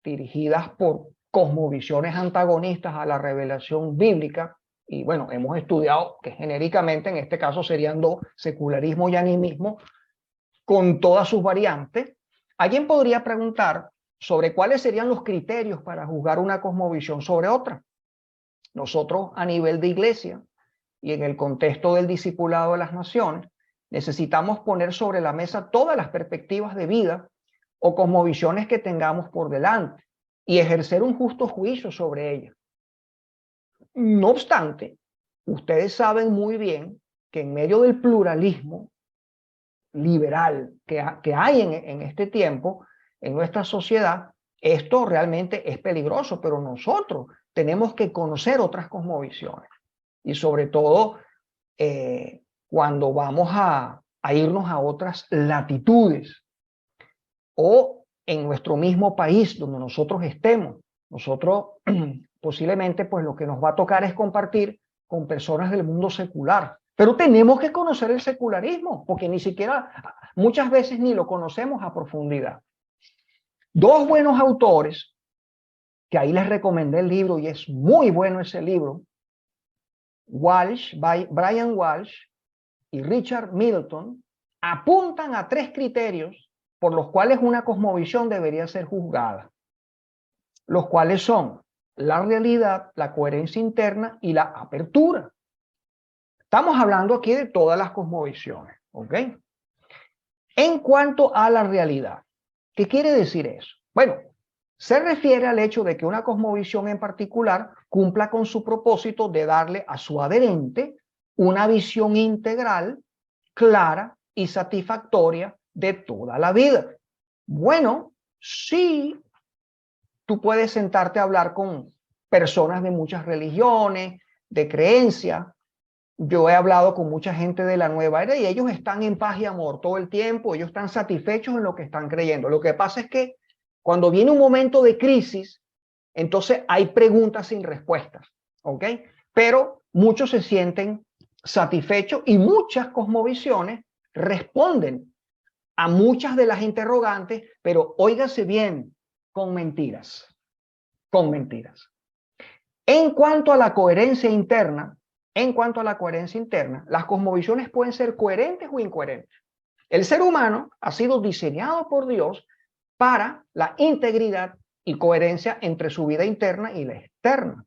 dirigidas por cosmovisiones antagonistas a la revelación bíblica. Y bueno, hemos estudiado que genéricamente en este caso serían dos: secularismo y animismo, con todas sus variantes. Alguien podría preguntar sobre cuáles serían los criterios para juzgar una cosmovisión sobre otra. Nosotros, a nivel de iglesia y en el contexto del discipulado de las naciones, necesitamos poner sobre la mesa todas las perspectivas de vida o cosmovisiones que tengamos por delante y ejercer un justo juicio sobre ellas. No obstante, ustedes saben muy bien que en medio del pluralismo liberal que hay en este tiempo, en nuestra sociedad, esto realmente es peligroso, pero nosotros tenemos que conocer otras cosmovisiones. Y sobre todo, cuando vamos a irnos a otras latitudes o en nuestro mismo país donde nosotros estemos, nosotros posiblemente pues lo que nos va a tocar es compartir con personas del mundo secular. Pero tenemos que conocer el secularismo, porque ni siquiera, muchas veces ni lo conocemos a profundidad. Dos buenos autores, que ahí les recomendé el libro y es muy bueno ese libro, Brian Walsh y Richard Middleton, apuntan a tres criterios por los cuales una cosmovisión debería ser juzgada, los cuales son la realidad, la coherencia interna y la apertura. Estamos hablando aquí de todas las cosmovisiones, ¿ok? En cuanto a la realidad, ¿qué quiere decir eso? Bueno, se refiere al hecho de que una cosmovisión en particular cumpla con su propósito de darle a su adherente una visión integral, clara y satisfactoria de toda la vida. Bueno, sí, tú puedes sentarte a hablar con personas de muchas religiones, de creencias. Yo he hablado con mucha gente de la nueva era y ellos están en paz y amor todo el tiempo, ellos están satisfechos en lo que están creyendo. Lo que pasa es que cuando viene un momento de crisis, entonces hay preguntas sin respuestas, ¿ok? Pero muchos se sienten satisfechos y muchas cosmovisiones responden a muchas de las interrogantes, pero óigase bien, con mentiras, con mentiras. En cuanto a la coherencia interna, las cosmovisiones pueden ser coherentes o incoherentes. El ser humano ha sido diseñado por Dios para la integridad y coherencia entre su vida interna y la externa.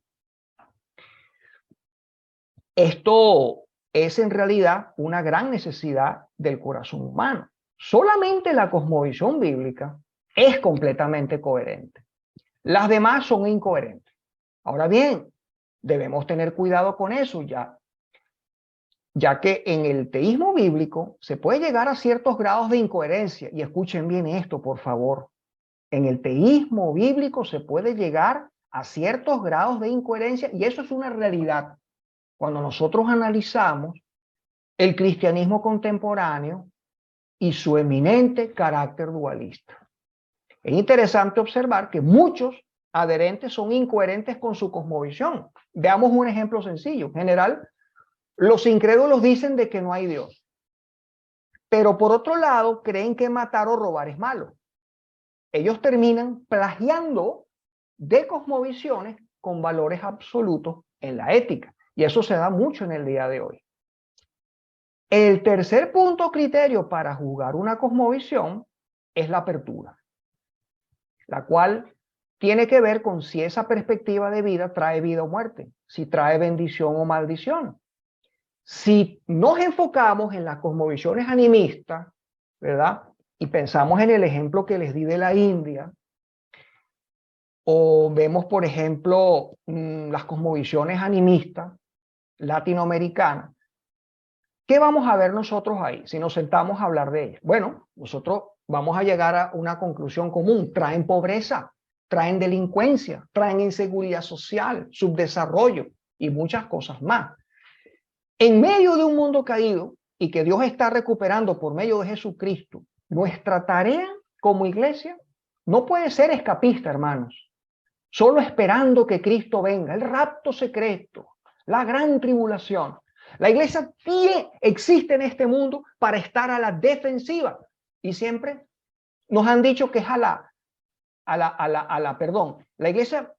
Esto es en realidad una gran necesidad del corazón humano. Solamente la cosmovisión bíblica es completamente coherente. Las demás son incoherentes. Ahora bien, debemos tener cuidado con eso, ya que en el teísmo bíblico se puede llegar a ciertos grados de incoherencia. Y escuchen bien esto, por favor. En el teísmo bíblico se puede llegar a ciertos grados de incoherencia y eso es una realidad. Cuando nosotros analizamos el cristianismo contemporáneo y su eminente carácter dualista. Es interesante observar que muchos adherentes son incoherentes con su cosmovisión. Veamos un ejemplo sencillo. En general, los incrédulos dicen de que no hay Dios, pero por otro lado creen que matar o robar es malo. Ellos terminan plagiando de cosmovisiones con valores absolutos en la ética. Y eso se da mucho en el día de hoy. El tercer punto criterio para juzgar una cosmovisión es la apertura, la cual tiene que ver con si esa perspectiva de vida trae vida o muerte, si trae bendición o maldición. Si nos enfocamos en las cosmovisiones animistas, ¿verdad? Y pensamos en el ejemplo que les di de la India, o vemos, por ejemplo, las cosmovisiones animistas latinoamericanas, ¿qué vamos a ver nosotros ahí si nos sentamos a hablar de ellas? Bueno, nosotros vamos a llegar a una conclusión común. Traen pobreza, traen delincuencia, traen inseguridad social, subdesarrollo y muchas cosas más. En medio de un mundo caído y que Dios está recuperando por medio de Jesucristo, nuestra tarea como iglesia no puede ser escapista, hermanos, solo esperando que Cristo venga, el rapto secreto, la gran tribulación. La iglesia existe en este mundo para estar a la defensiva y siempre Nos han dicho que es perdón, la iglesia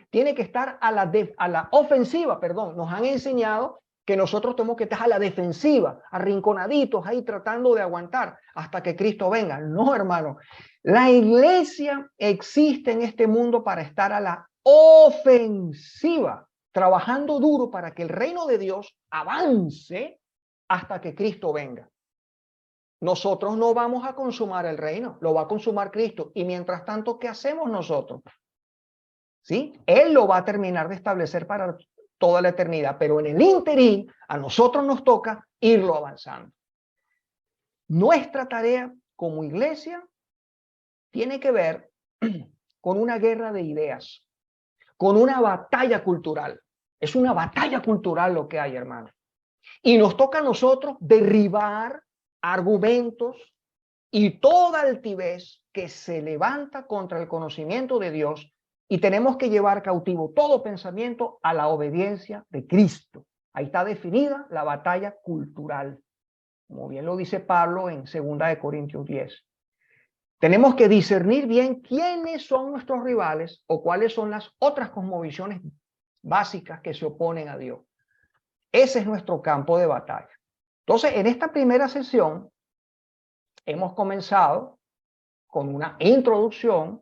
tiene que estar a la ofensiva, perdón. Nos han enseñado que nosotros tenemos que estar a la defensiva, arrinconaditos ahí tratando de aguantar hasta que Cristo venga. No, hermano. La iglesia existe en este mundo para estar a la ofensiva, trabajando duro para que el reino de Dios avance hasta que Cristo venga. Nosotros no vamos a consumar el reino, lo va a consumar Cristo. Y mientras tanto, ¿qué hacemos nosotros? ¿Sí? Él lo va a terminar de establecer para toda la eternidad, pero en el ínterin a nosotros nos toca irlo avanzando. Nuestra tarea como iglesia tiene que ver con una guerra de ideas, con una batalla cultural. Es una batalla cultural lo que hay, hermano. Y nos toca a nosotros derribar argumentos y toda altivez que se levanta contra el conocimiento de Dios, y tenemos que llevar cautivo todo pensamiento a la obediencia de Cristo. Ahí está definida la batalla cultural, como bien lo dice Pablo en 2 Corintios 10. Tenemos que discernir bien quiénes son nuestros rivales o cuáles son las otras cosmovisiones básicas que se oponen a Dios. Ese es nuestro campo de batalla. Entonces, en esta primera sesión hemos comenzado con una introducción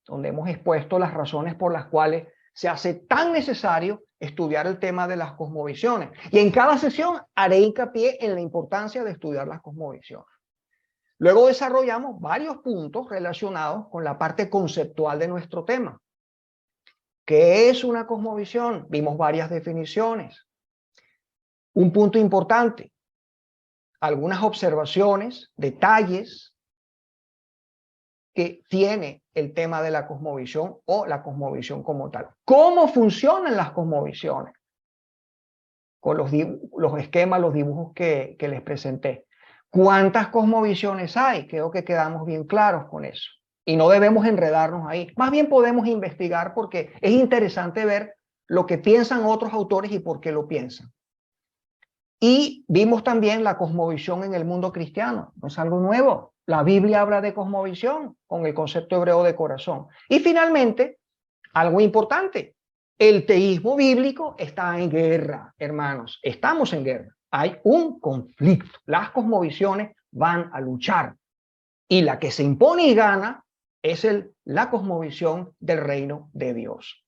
donde hemos expuesto las razones por las cuales se hace tan necesario estudiar el tema de las cosmovisiones. Y en cada sesión haré hincapié en la importancia de estudiar las cosmovisiones. Luego desarrollamos varios puntos relacionados con la parte conceptual de nuestro tema. ¿Qué es una cosmovisión? Vimos varias definiciones. Un punto importante, algunas observaciones, detalles que tiene el tema de la cosmovisión o la cosmovisión como tal. ¿Cómo funcionan las cosmovisiones? Con los esquemas, los dibujos que les presenté. ¿Cuántas cosmovisiones hay? Creo que quedamos bien claros con eso. Y no debemos enredarnos ahí. Más bien podemos investigar porque es interesante ver lo que piensan otros autores y por qué lo piensan. Y vimos también la cosmovisión en el mundo cristiano. No es algo nuevo. La Biblia habla de cosmovisión con el concepto hebreo de corazón. Y finalmente, algo importante. El teísmo bíblico está en guerra, hermanos. Estamos en guerra. Hay un conflicto. Las cosmovisiones van a luchar. Y la que se impone y gana es la cosmovisión del reino de Dios.